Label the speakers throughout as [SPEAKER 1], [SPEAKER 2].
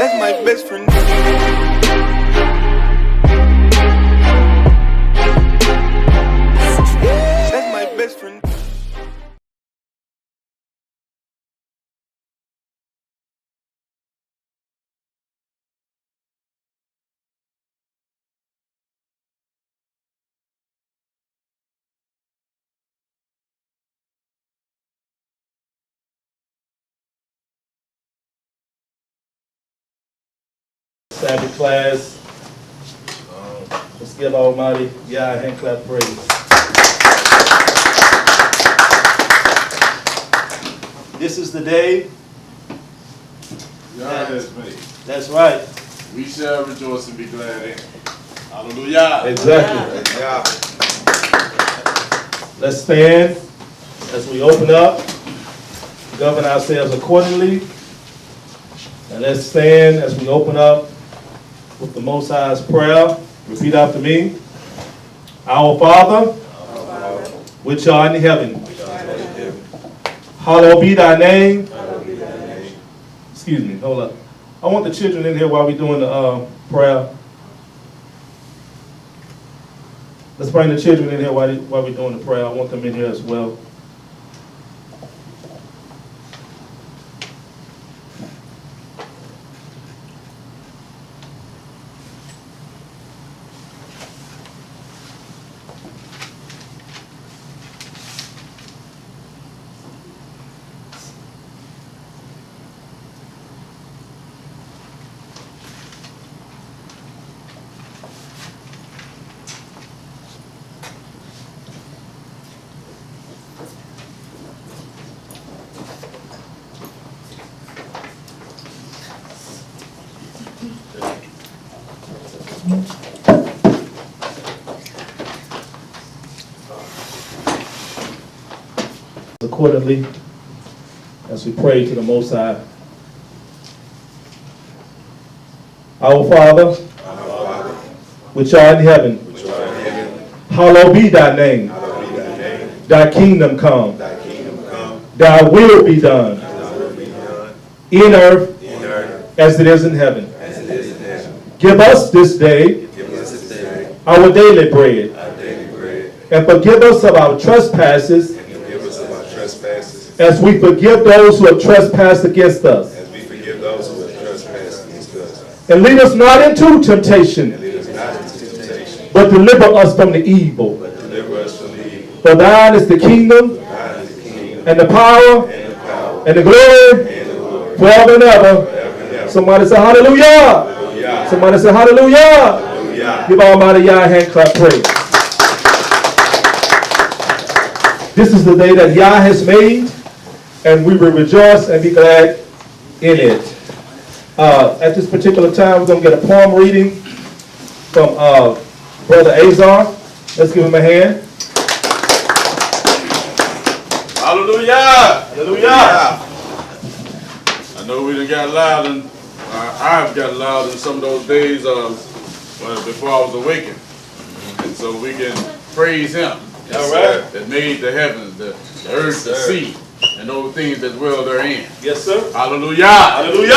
[SPEAKER 1] That's my best friend. That's my best friend.
[SPEAKER 2] Sabbath class. Let's give Almighty Yah a hand clap praise. This is the day.
[SPEAKER 3] Yah has made.
[SPEAKER 2] That's right.
[SPEAKER 3] We shall rejoice and be glad in it. Hallelujah.
[SPEAKER 2] Exactly.
[SPEAKER 3] Yeah.
[SPEAKER 2] Let's stand as we open up, govern ourselves accordingly, and let's stand as we open up with the Most High's prayer. Repeat after me. Our Father, which art in heaven, hallowed be thy name. Excuse me, hold up. I want the children in here while we're doing the prayer. Let's bring the children in here while we're doing the prayer. I want them in here as well. Accordingly, as we pray to the Most High. Our Father, which art in heaven, hallowed be thy name. Thy kingdom come. Thy will be done in earth as it is in heaven. Give us this day our daily bread, and forgive us of our trespasses as we forgive those who have trespassed against us. And lead us not into temptation, but deliver us from the evil. For thine is the kingdom, and the power, and the glory, forever and ever. Somebody say hallelujah. Somebody say hallelujah. Give Almighty Yah a hand clap praise. This is the day that Yah has made, and we will rejoice and be glad in it. At this particular time, we're going to get a poem reading from Brother Azar. Let's give him a hand.
[SPEAKER 3] Hallelujah.
[SPEAKER 2] Hallelujah.
[SPEAKER 3] I know we done got loud, and I've got loud in some of those days before I was awakened. And so we can praise him.
[SPEAKER 2] All right.
[SPEAKER 3] That made the heavens, the earth, the sea, and those things that dwell therein.
[SPEAKER 2] Yes, sir.
[SPEAKER 3] Hallelujah.
[SPEAKER 2] Hallelujah.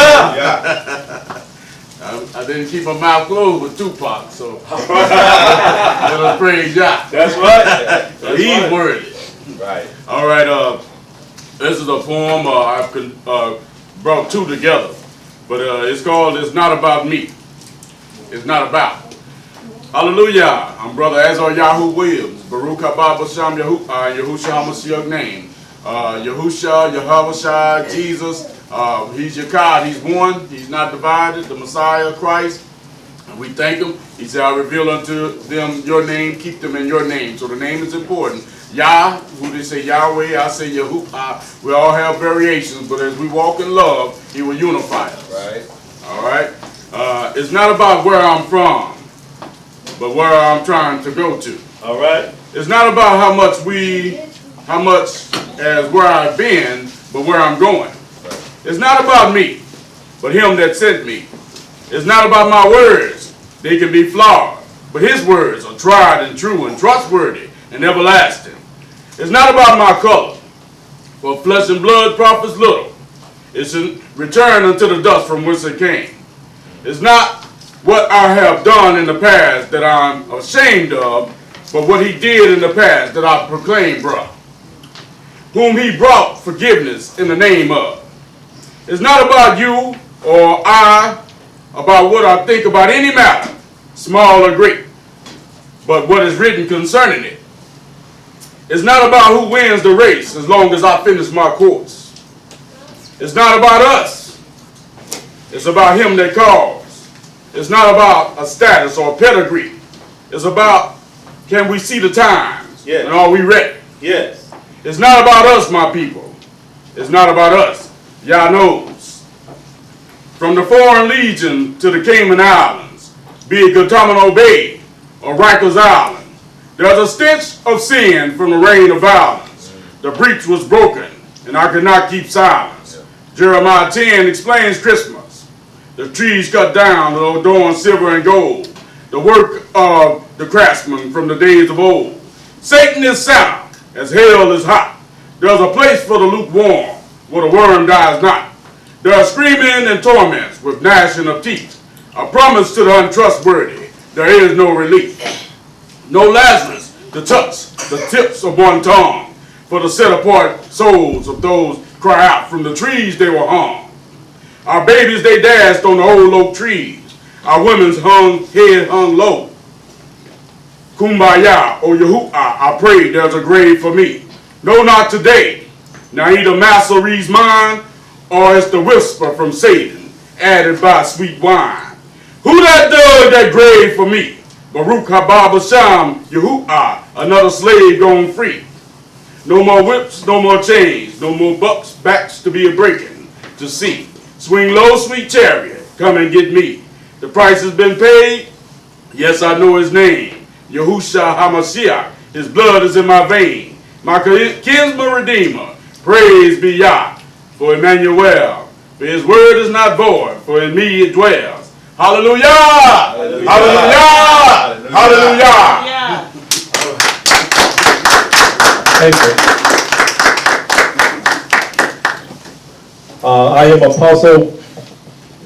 [SPEAKER 3] I didn't keep my mouth closed with Tupac, so let us praise Yah.
[SPEAKER 2] That's right.
[SPEAKER 3] So he's worthy.
[SPEAKER 2] Right.
[SPEAKER 3] All right. This is a poem I've brought two together, but it's called "It's Not About Me." It's not about. Hallelujah. I'm Brother Azar Yahoo Williams. Baruch haba b'shem Yahushua HaMashiach name. Yahusha, Yahweh Shai, Jesus. He's your God. He's one. He's not divided. The Messiah, Christ. And we thank him. He said, I reveal unto them your name. Keep them in your name. So the name is important. Yah, who they say Yahweh, I say Yahuwah. We all have variations, but as we walk in love, he will unify us. Right. All right. It's not about where I'm from, but where I'm trying to go to.
[SPEAKER 2] All right.
[SPEAKER 3] It's not about how much as where I've been, but where I'm going. It's not about me, but him that sent me. It's not about my words. They can be flawed, but his words are tried and true and trustworthy and everlasting. It's not about my color, for flesh and blood profits little. It's in return unto the dust from whence it came. It's not what I have done in the past that I'm ashamed of, but what he did in the past that I proclaim, bruh. Whom he brought forgiveness in the name of. It's not about you or I, about what I think about any matter, small or great, but what is written concerning it. It's not about who wins the race as long as I finish my course. It's not about us. It's about him that calls. It's not about a status or a pedigree. It's about, can we see the times?
[SPEAKER 2] Yes.
[SPEAKER 3] And are we ready?
[SPEAKER 2] Yes.
[SPEAKER 3] It's not about us, my people. It's not about us. Y'all knows. From the Foreign Legion to the Cayman Islands, be it Guantanamo Bay or Rikers Island, there's a stench of sin from the rain of violence. The breach was broken, and I could not keep silence. Jeremiah 10 explains Christmas. The trees cut down to adorn silver and gold, the work of the craftsman from the days of old. Satan is Santa, as hell is hot. There's a place for the lukewarm, where the worm dies not. There are screaming and torments with gnashing of teeth. A promise to the untrustworthy, there is no relief. No Lazarus to touch the tips of one tongue, for the set apart souls of those cry out from the trees they were hung. Our babies they dashed on the old oak trees. Our women's head hung low. Kumbaya, O Yahuwah, I pray there's a grave for me. No, not today. Now either Massa reads mine, or it's the whisper from Satan, added by sweet wine. Who that dug that grave for me? Baruch haba b'sham Yahuwah, another slave gone free. No more whips, no more chains, no more bucks, backs to be a breaking, to see. Swing low, sweet chariot, come and get me. The price has been paid. Yes, I know his name. Yahushua HaMashiach, his blood is in my vein. My kinsman redeemer, praise be Yah, for Emmanuel. For his word is not void, for in me it dwells. Hallelujah! Hallelujah! Hallelujah! Hallelujah!
[SPEAKER 2] Thank you. I am Apostle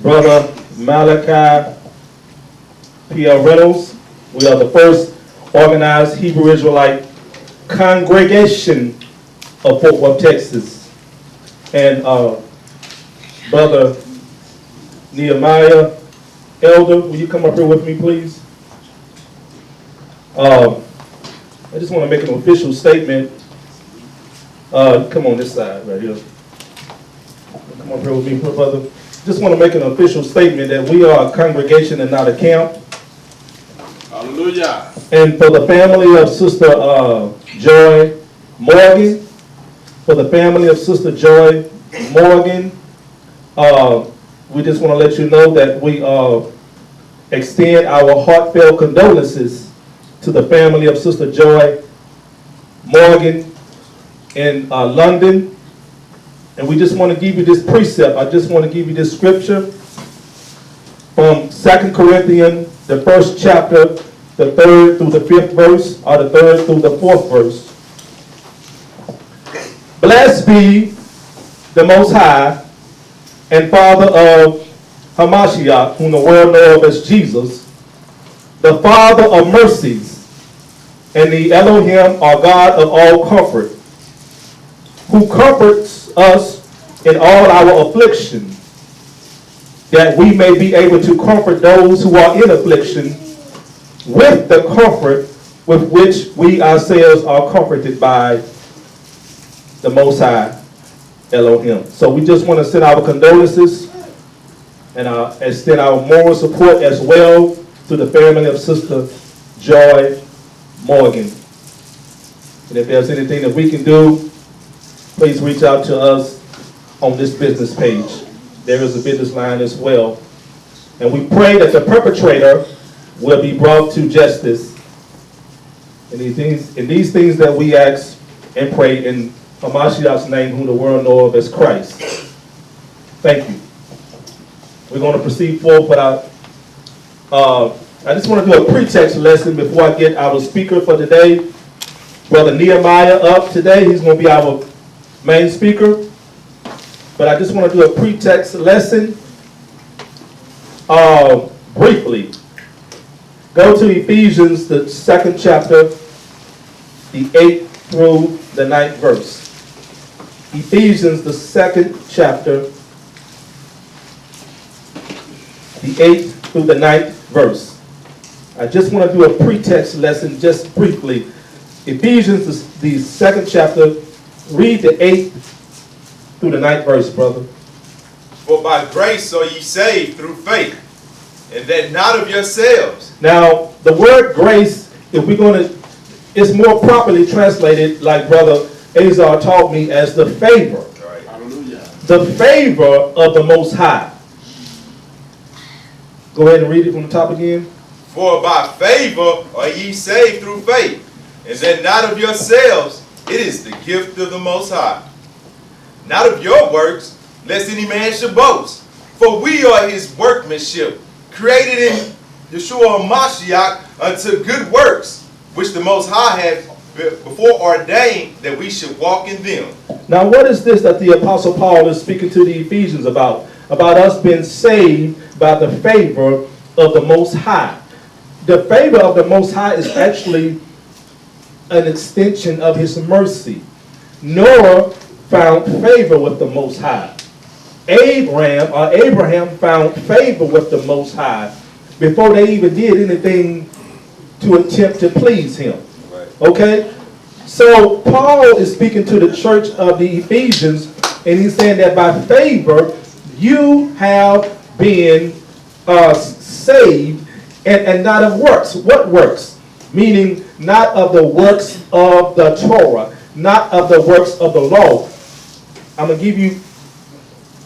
[SPEAKER 2] Brother Malachi P.L. Reynolds. We are the first organized Hebrew Israelite congregation of Fort Worth, Texas. And Brother Nehemiah, Elder, will you come up here with me, please? I just want to make an official statement. Come on this side right here. Come up here with me, brother. Just want to make an official statement that we are a congregation and not a camp.
[SPEAKER 3] Hallelujah.
[SPEAKER 2] And for the family of Sister Joy Morgan, we just want to let you know that we extend our heartfelt condolences to the family of Sister Joy Morgan in London. And we just want to give you this precept. I just want to give you this scripture from 2 Corinthians, the first chapter, the 3rd through the 5th verse, or the 3rd through the 4th verse. Blessed be the Most High and Father of Hamashiach, whom the world knoweth as Jesus, the Father of mercies, and the Elohim, our God of all comfort, who comforts us in all our affliction, that we may be able to comfort those who are in affliction with the comfort with which we ourselves are comforted by the Most High Elohim. So we just want to send our condolences and extend our moral support as well to the family of Sister Joy Morgan. And if there's anything that we can do, please reach out to us on this business page. There is a business line as well. And we pray that the perpetrator will be brought to justice. And these things that we ask and pray in Hamashiach's name, whom the world knows as Christ. Thank you. We're going to proceed forward, but I just want to do a pretext lesson before I get our speaker for today. Brother Nehemiah up today. He's going to be our main speaker. But I just want to do a pretext lesson. briefly. Go to Ephesians, the 2nd chapter, the 8th through the 9th verse. Ephesians, the 2nd chapter, the 8th through the 9th verse. I just want to do a pretext lesson just briefly. Ephesians, the 2nd chapter, read the 8th through the 9th verse, brother.
[SPEAKER 4] For by grace are ye saved through faith, and that not of yourselves.
[SPEAKER 2] Now, the word grace, if we're going to, it's more properly translated, like Brother Azar taught me, as the favor.
[SPEAKER 4] Right.
[SPEAKER 3] Hallelujah.
[SPEAKER 2] The favor of the Most High. Go ahead and read it from the top again.
[SPEAKER 4] For by favor are ye saved through faith, and that not of yourselves, it is the gift of the Most High. Not of your works, lest any man should boast. For we are his workmanship, created in Yeshua Mashiach unto good works, which the Most High hath before ordained that we should walk in them.
[SPEAKER 2] Now, what is this that the Apostle Paul is speaking to the Ephesians about? About us being saved by the favor of the Most High. The favor of the Most High is actually an extension of his mercy. Noah found favor with the Most High. Abraham found favor with the Most High before they even did anything to attempt to please him.
[SPEAKER 4] Right.
[SPEAKER 2] Okay? So Paul is speaking to the church of the Ephesians, and he's saying that by favor you have been saved, and not of works. What works? Meaning not of the works of the Torah, not of the works of the law. I'm going to give you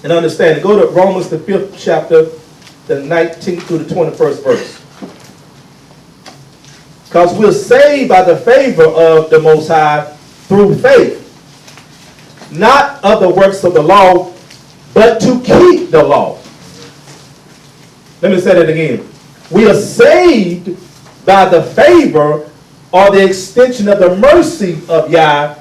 [SPEAKER 2] an understanding. Go to Romans, the 5th chapter, the 19th through the 21st verse. Because we're saved by the favor of the Most High through faith, not of the works of the law, but to keep the law. Let me say that again. We are saved by the favor or the extension of the mercy of Yah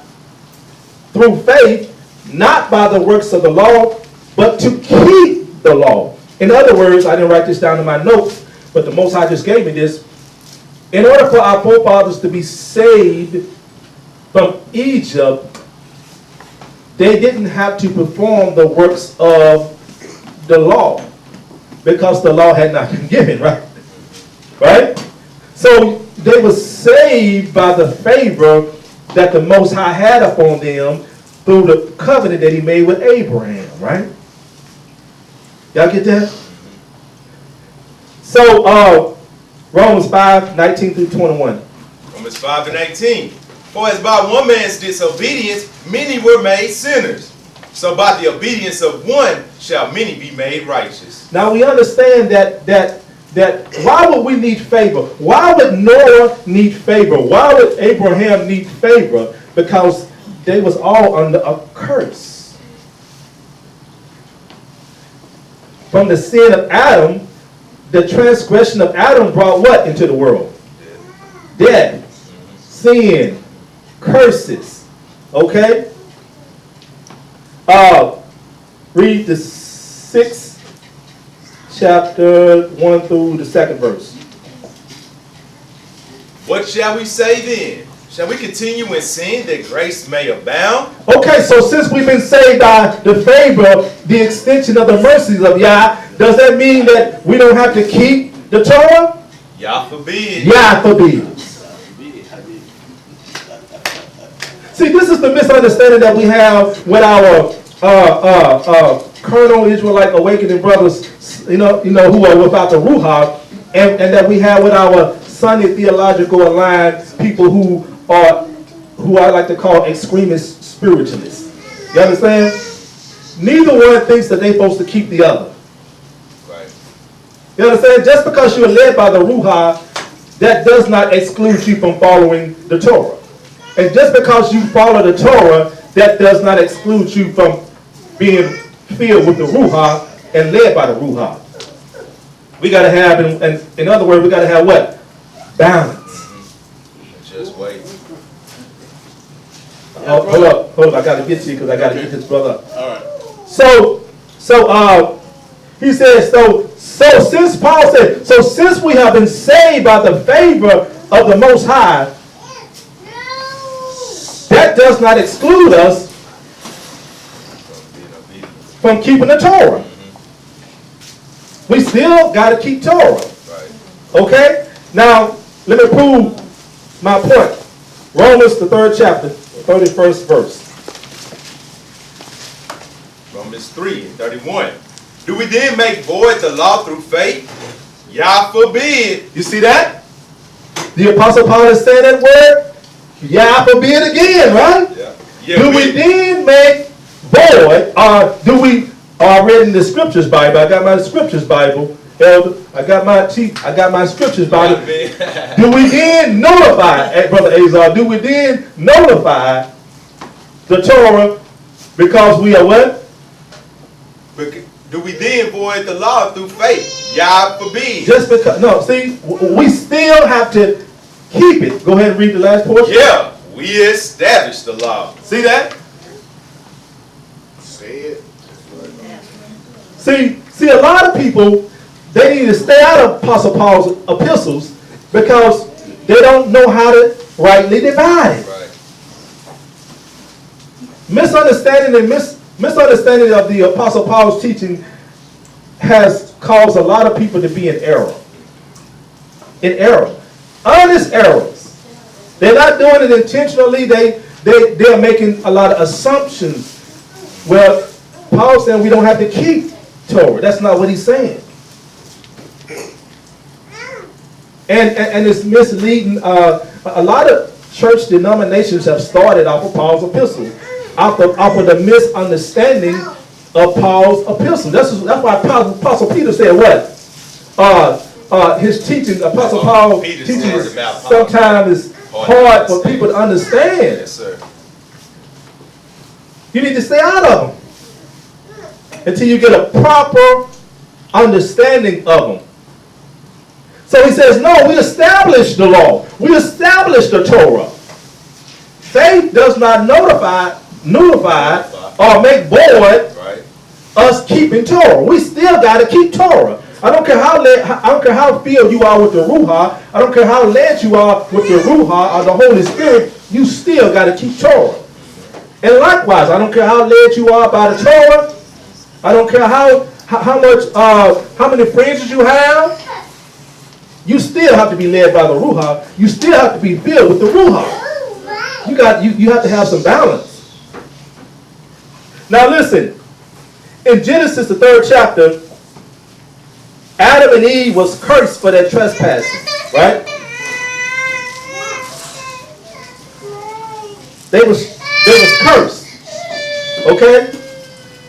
[SPEAKER 2] through faith, not by the works of the law, but to keep the law. In other words, I didn't write this down in my notes, but the Most High just gave me this. In order for our forefathers to be saved from Egypt, they didn't have to perform the works of the law, because the law had not been given, right? Right? So they were saved by the favor that the Most High had upon them through the covenant that he made with Abraham, right? Y'all get that? So, Romans 5, 19 through 21.
[SPEAKER 4] Romans 5 and 18. For as by one man's disobedience many were made sinners, so by the obedience of one shall many be made righteous.
[SPEAKER 2] Now we understand that why would we need favor? Why would Noah need favor? Why would Abraham need favor? Because they was all under a curse. From the sin of Adam, the transgression of Adam brought what into the world? Death, sin, curses. Okay? Read the 6th chapter 1 through the 2nd verse.
[SPEAKER 4] What shall we say then? Shall we continue in sin that grace may abound?
[SPEAKER 2] Okay, so since we've been saved by the favor, the extension of the mercies of Yah, does that mean that we don't have to keep the Torah?
[SPEAKER 4] Yah forbid.
[SPEAKER 2] Yah forbid. See, this is the misunderstanding that we have with our carnal Israelite awakening brothers, you know, who are without the Ruach, and that we have with our Sunday theological aligned people who I like to call extremist spiritualists. You understand? Neither one thinks that they're supposed to keep the other.
[SPEAKER 4] Right.
[SPEAKER 2] You understand? Just because you're led by the Ruach, that does not exclude you from following the Torah. And just because you follow the Torah, that does not exclude you from being filled with the Ruach and led by the Ruach. We got to have, in other words, we got to have what? Balance.
[SPEAKER 4] Just wait.
[SPEAKER 2] Hold up. I got to get to you because I got to get this brother up.
[SPEAKER 3] All right.
[SPEAKER 2] So He says, so since Paul said, so since we have been saved by the favor of the Most High, that does not exclude us from keeping the Torah. We still got to keep Torah. Okay? Now, let me prove my point. Romans, the 3rd chapter, 31st verse.
[SPEAKER 4] Romans 3:31. Do we then make void the law through faith? Yah forbid.
[SPEAKER 2] You see that? The Apostle Paul is saying that word. Yah forbid again, right?
[SPEAKER 4] Yeah,
[SPEAKER 2] do we then make void, or do we, I read in the Scriptures Bible, I got my Scriptures Bible, Elder, I got my Scriptures Bible. Do we then notify, Brother Azar, do we then notify the Torah because we are what?
[SPEAKER 4] Do we then void the law through faith? Yah forbid.
[SPEAKER 2] Just because, no, see, we still have to keep it. Go ahead and read the last portion.
[SPEAKER 4] Yeah, we establish the law.
[SPEAKER 2] See that?
[SPEAKER 4] Say it.
[SPEAKER 2] See, a lot of people, they need to stay out of Apostle Paul's epistles because they don't know how to rightly divide it.
[SPEAKER 4] Right.
[SPEAKER 2] Misunderstanding of the Apostle Paul's teaching has caused a lot of people to be in error. In error. Honest errors. They're not doing it intentionally. They're making a lot of assumptions. Well, Paul's saying we don't have to keep Torah. That's not what he's saying. And it's misleading. A lot of church denominations have started off of Paul's epistles, off of the misunderstanding of Paul's epistles. That's why Apostle Peter said what? His teaching, Apostle Paul's teaching sometimes is hard for people to understand.
[SPEAKER 4] Yes, sir.
[SPEAKER 2] You need to stay out of them until you get a proper understanding of them. So he says, no, we established the law. We established the Torah. Faith does not nullify or make void us keeping Torah. We still got to keep Torah. I don't care how filled you are with the Ruha. I don't care how led you are with the Ruha or the Holy Spirit. You still got to keep Torah. And likewise, I don't care how led you are by the Torah. I don't care how many friends you have. You still have to be led by the Ruha. You still have to be filled with the Ruha. You have to have some balance. Now listen, in Genesis, the 3rd chapter, Adam and Eve was cursed for their trespasses, right? They was cursed. Okay?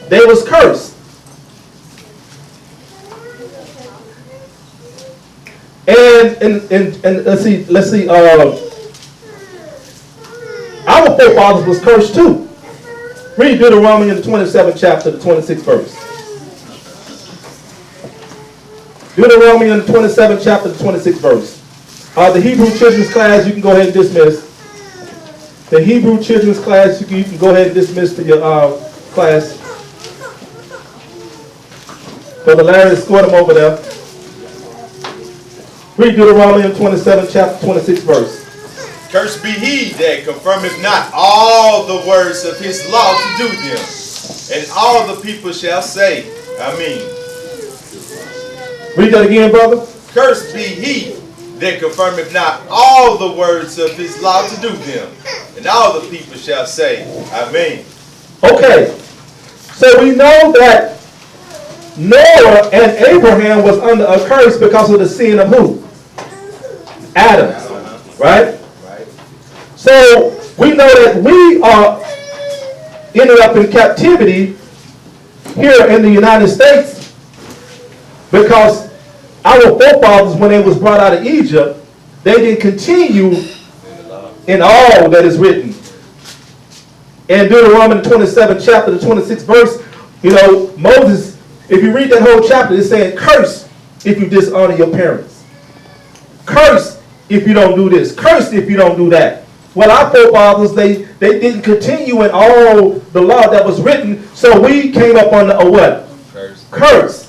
[SPEAKER 2] They was cursed. And let's see, our forefathers was cursed too. Read Deuteronomy in the 27th chapter, the 26th verse. Deuteronomy in the 27th chapter, the 26th verse. The Hebrew children's class, you can go ahead and dismiss. The Hebrew children's class, you can go ahead and dismiss to your class. Brother Larry, escort them over there. Read Deuteronomy in the 27th chapter, 26th verse.
[SPEAKER 4] Cursed be he that confirmeth not all the words of his law to do them. And all the people shall say, Amen.
[SPEAKER 2] Read that again, brother.
[SPEAKER 4] Cursed be he that confirmeth not all the words of his law to do them. And all the people shall say, Amen.
[SPEAKER 2] Okay. So we know that Noah and Abraham was under a curse because of the sin of who? Adam. Right? So we know that we are ended up in captivity here in the United States because our forefathers, when they was brought out of Egypt, they didn't continue in all that is written. In Deuteronomy 27th chapter, the 26th verse, Moses, if you read that whole chapter, it's saying, curse if you dishonor your parents. Curse if you don't do this. Curse if you don't do that. Well, our forefathers, they didn't continue in all the law that was written, so we came up under a what? Curse.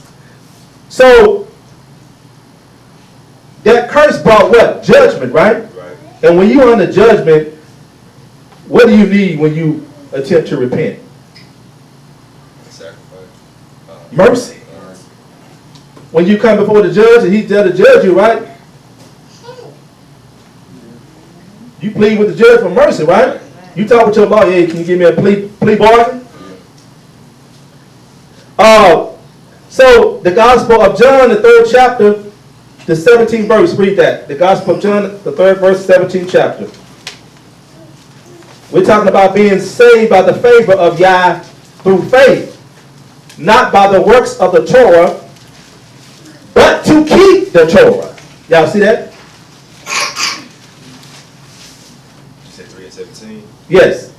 [SPEAKER 2] So that curse brought what? Judgment, right?
[SPEAKER 4] Right.
[SPEAKER 2] And when you're under judgment, what do you need when you attempt to repent?
[SPEAKER 4] Sacrifice.
[SPEAKER 2] Mercy. When you come before the judge and he's there to judge you, right? You plead with the judge for mercy, right? You talk with your lawyer, hey, can you give me a plea bargain? So the Gospel of John, the 3rd chapter, the 17th verse, read that. The Gospel of John, the 3rd verse, 17th chapter. We're talking about being saved by the favor of Yah through faith, not by the works of the Torah, but to keep the Torah. Y'all see that?
[SPEAKER 4] You said 3 and 17.
[SPEAKER 2] Yes.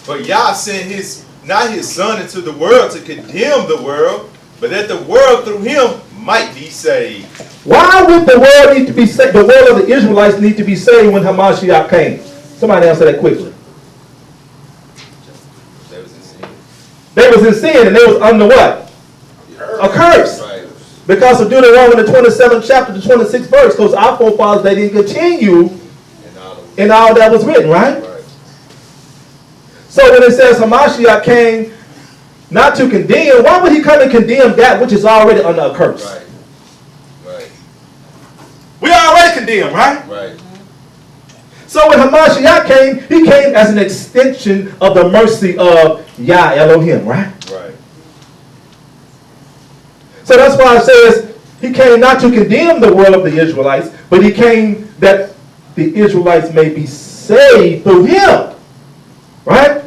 [SPEAKER 4] But Yah sent not his son into the world to condemn the world, but that the world through him might be saved.
[SPEAKER 2] Why would the world need to be saved? The world of the Israelites need to be saved when Hamashiach came. Somebody answer that quickly.
[SPEAKER 4] They was in sin.
[SPEAKER 2] They was in sin and they was under what? A curse.
[SPEAKER 4] Right.
[SPEAKER 2] Because of Deuteronomy the 27th chapter, the 26th verse, because our forefathers, they didn't continue in all that was written, right?
[SPEAKER 4] Right.
[SPEAKER 2] So when it says Hamashiach came not to condemn, why would he come and condemn that which is already under a curse?
[SPEAKER 4] Right. Right.
[SPEAKER 2] We are already condemned, right?
[SPEAKER 4] Right.
[SPEAKER 2] So when Hamashiach came, he came as an extension of the mercy of Yah Elohim, right?
[SPEAKER 4] Right.
[SPEAKER 2] So that's why it says he came not to condemn the world of the Israelites, but he came that the Israelites may be saved through him. Right?
[SPEAKER 4] Right.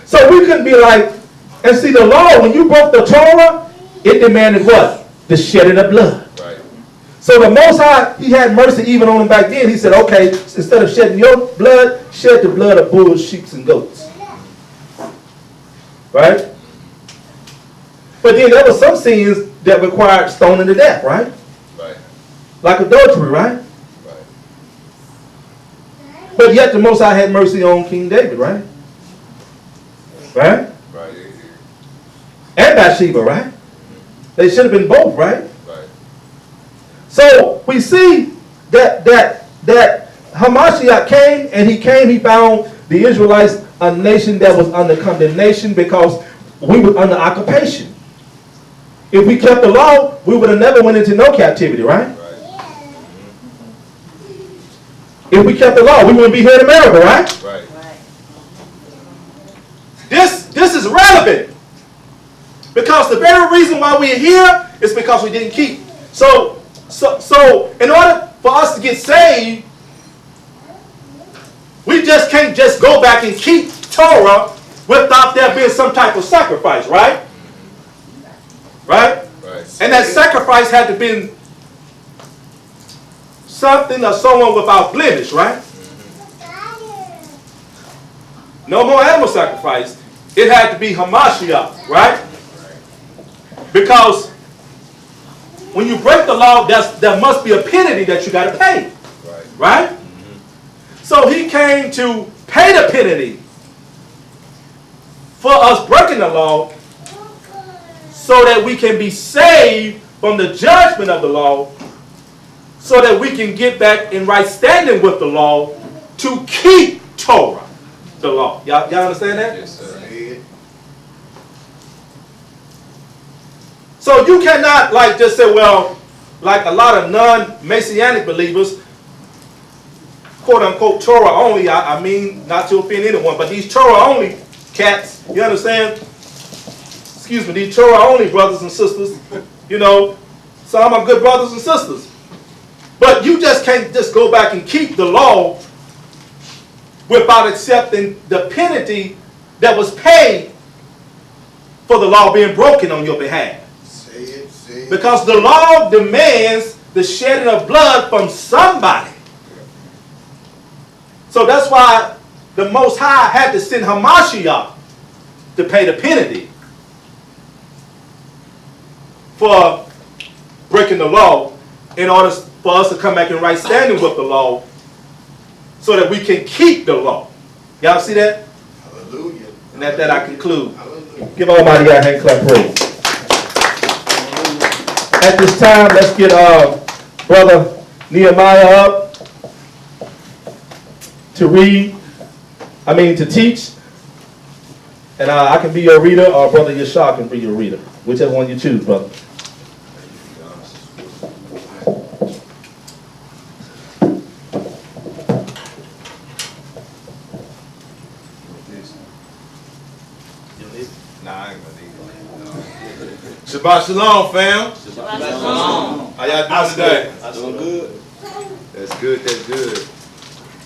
[SPEAKER 2] So we couldn't be like, and see the law, when you broke the Torah, it demanded what? The shedding of blood.
[SPEAKER 4] Right.
[SPEAKER 2] So the Most High, he had mercy even on them back then. He said, okay, instead of shedding your blood, shed the blood of bulls, sheep, and goats. Right? But then there were some sins that required stoning to death, right?
[SPEAKER 4] Right.
[SPEAKER 2] Like adultery, right?
[SPEAKER 4] Right.
[SPEAKER 2] But yet the Most High had mercy on King David, right? Right?
[SPEAKER 4] Right.
[SPEAKER 2] And Bathsheba, right? They should have been both, right?
[SPEAKER 4] Right.
[SPEAKER 2] So we see that Hamashiach came, and he found the Israelites a nation that was under condemnation because we were under occupation. If we kept the law, we would have never went into no captivity, right?
[SPEAKER 4] Right.
[SPEAKER 2] If we kept the law, we wouldn't be here in America, right?
[SPEAKER 4] Right.
[SPEAKER 2] This is relevant because the very reason why we're here is because we didn't keep. So in order for us to get saved, we just can't just go back and keep Torah without there being some type of sacrifice, right? Right?
[SPEAKER 4] Right.
[SPEAKER 2] And that sacrifice had to be something or someone without blemish, right? No more animal sacrifice. It had to be Hamashiach, right? Because when you break the law, there must be a penalty that you got to pay, right? So he came to pay the penalty for us breaking the law so that we can be saved from the judgment of the law, so that we can get back in right standing with the law to keep Torah, the law. Y'all understand that?
[SPEAKER 4] Yes, sir.
[SPEAKER 2] So you cannot like just say, well, like a lot of non-Messianic believers, quote unquote Torah only, I mean not to offend anyone, but these Torah only cats, you understand? Excuse me, these Torah only brothers and sisters, you know, some are good brothers and sisters. But you just can't just go back and keep the law without accepting the penalty that was paid for the law being broken on your behalf.
[SPEAKER 5] Say it.
[SPEAKER 2] Because the law demands the shedding of blood from somebody. So that's why the Most High had to send Hamashiach to pay the penalty for breaking the law in order for us to come back in right standing with the law so that we can keep the law. Y'all see that?
[SPEAKER 5] Hallelujah.
[SPEAKER 2] And at that I conclude.
[SPEAKER 5] Hallelujah.
[SPEAKER 2] Give Almighty our hand clap praise. At this time, let's get Brother Nehemiah up to teach. And I can be your reader, or Brother Yashar can be your reader. Whichever one you choose, brother.
[SPEAKER 4] Nah, I ain't gonna need it. Shabbat shalom, fam.
[SPEAKER 5] Shabbat shalom.
[SPEAKER 4] How y'all doing today?
[SPEAKER 5] Doing good.
[SPEAKER 4] That's good, that's good.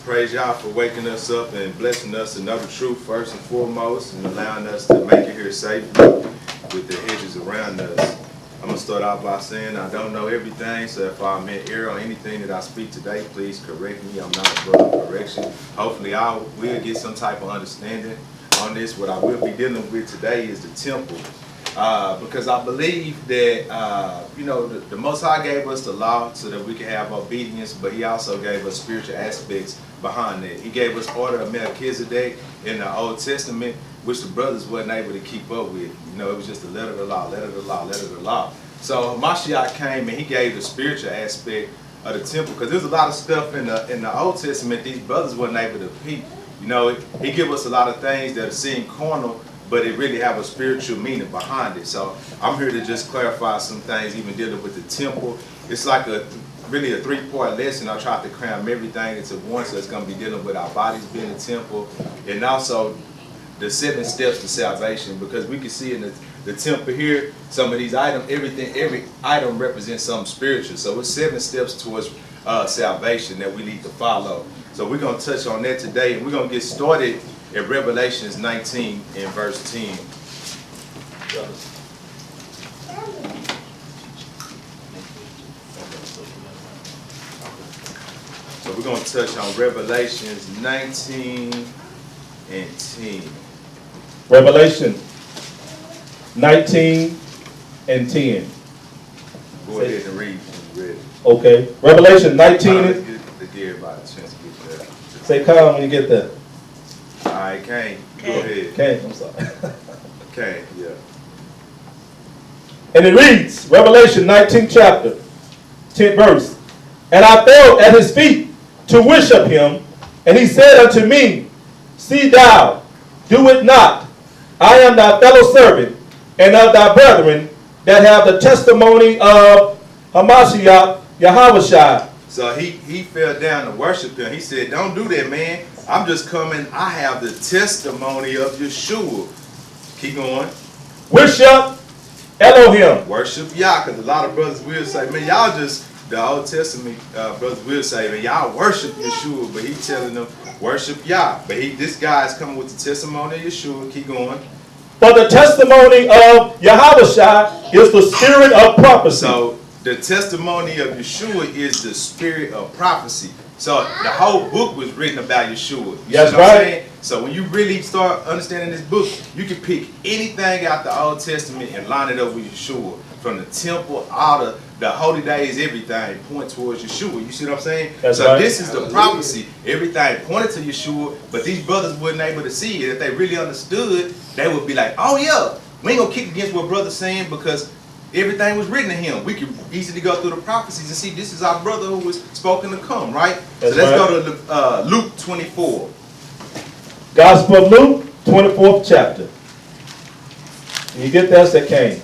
[SPEAKER 4] Praise y'all for waking us up and blessing us to know the truth first and foremost, and allowing us to make it here safely with the hedges around us. I'm gonna start out by saying I don't know everything, so if I'm in error on anything that I speak today, please correct me. I'm not above correction. Hopefully I will get some type of understanding on this. What I will be dealing with today is the temple. Because I believe that, the Most High gave us the law so that we can have obedience, but he also gave us spiritual aspects behind that. He gave us order of Melchizedek in the Old Testament, which the brothers wasn't able to keep up with. It was just the letter of the law, letter of the law, letter of the law. So Mashiach came and he gave the spiritual aspect of the temple, because there's a lot of stuff in the Old Testament these brothers wasn't able to peep. He give us a lot of things that seem carnal, but it really have a spiritual meaning behind it. So I'm here to just clarify some things, even dealing with the temple. It's like really a three-part lesson. I tried to cram everything into one, so it's going to be dealing with our bodies being a temple, and also the 7 steps to salvation, because we can see in the temple here, some of these items, every item represents something spiritual. So it's 7 steps towards salvation that we need to follow. So we're going to touch on that today, and we're going to get started in Revelations 19 and verse 10. So we're going to touch on Revelations 19 and 10.
[SPEAKER 2] Revelation 19 and 10.
[SPEAKER 4] Go ahead and read. Read.
[SPEAKER 2] Okay. Revelation 19.
[SPEAKER 4] Give everybody a chance to get there.
[SPEAKER 2] Say come when you get there.
[SPEAKER 4] All right, Kane, go ahead.
[SPEAKER 2] Kane, I'm sorry.
[SPEAKER 4] Kane, yeah.
[SPEAKER 2] And it reads, Revelation 19 chapter, 10th verse. And I fell at his feet to worship him, and he said unto me, See thou, do it not. I am thy fellow servant, and of thy brethren that have the testimony of Hamashiach Yahweh.
[SPEAKER 4] So he fell down to worship him. He said, don't do that, man. I'm just coming. I have the testimony of Yeshua. Keep going.
[SPEAKER 2] Worship Elohim.
[SPEAKER 4] Worship Yah, because a lot of brothers will say, man, y'all just, the Old Testament brothers will say, man, y'all worship Yeshua, but he's telling them, worship Yah. But this guy is coming with the testimony of Yeshua. Keep going.
[SPEAKER 2] For the testimony of Yahweh is the spirit of prophecy.
[SPEAKER 4] So the testimony of Yeshua is the spirit of prophecy. So the whole book was written about Yeshua.
[SPEAKER 2] That's right.
[SPEAKER 4] So when you really start understanding this book, you can pick anything out the Old Testament and line it up with Yeshua. From the temple, all the holy days, everything point towards Yeshua. You see what I'm saying?
[SPEAKER 2] That's
[SPEAKER 4] so
[SPEAKER 2] right.
[SPEAKER 4] This is the prophecy. Everything pointed to Yeshua, but these brothers weren't able to see it. If they really understood, they would be like, oh yeah, we ain't gonna kick against what brother's saying, because everything was written to him. We can easily go through the prophecies and see this is our brother who was spoken to come, right?
[SPEAKER 2] That's
[SPEAKER 4] so let's
[SPEAKER 2] right.
[SPEAKER 4] go to Luke 24.
[SPEAKER 2] Gospel of Luke, 24th chapter. When you get there, say Cain.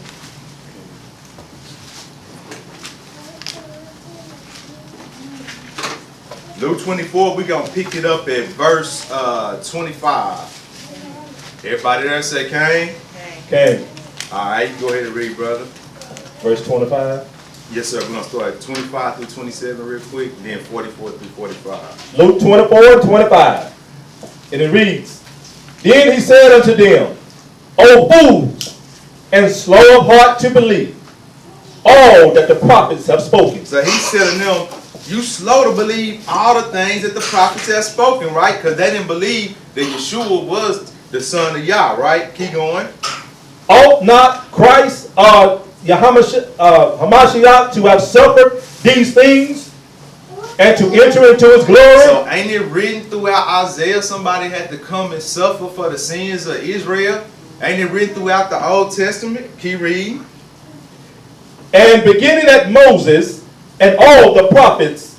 [SPEAKER 4] Luke 24, we're going to pick it up at verse 25. Everybody there say Cain?
[SPEAKER 2] Cain.
[SPEAKER 4] All right, go ahead and read, brother.
[SPEAKER 2] Verse 25.
[SPEAKER 4] Yes, sir. We're going to start at 25 through 27 real quick, and then 44 through 45.
[SPEAKER 2] Luke 24 and 25. And it reads, Then he said unto them, O fools, and slow of heart to believe all that the prophets have spoken.
[SPEAKER 4] So he's telling them, you slow to believe all the things that the prophets have spoken, right? Because they didn't believe that Yeshua was the son of Yah, right? Keep going.
[SPEAKER 2] Ought not Christ Hamashiach to have suffered these things and to enter into his glory?
[SPEAKER 4] So ain't it written throughout Isaiah somebody had to come and suffer for the sins of Israel? Ain't it written throughout the Old Testament? Keep reading.
[SPEAKER 2] And beginning at Moses and all the prophets,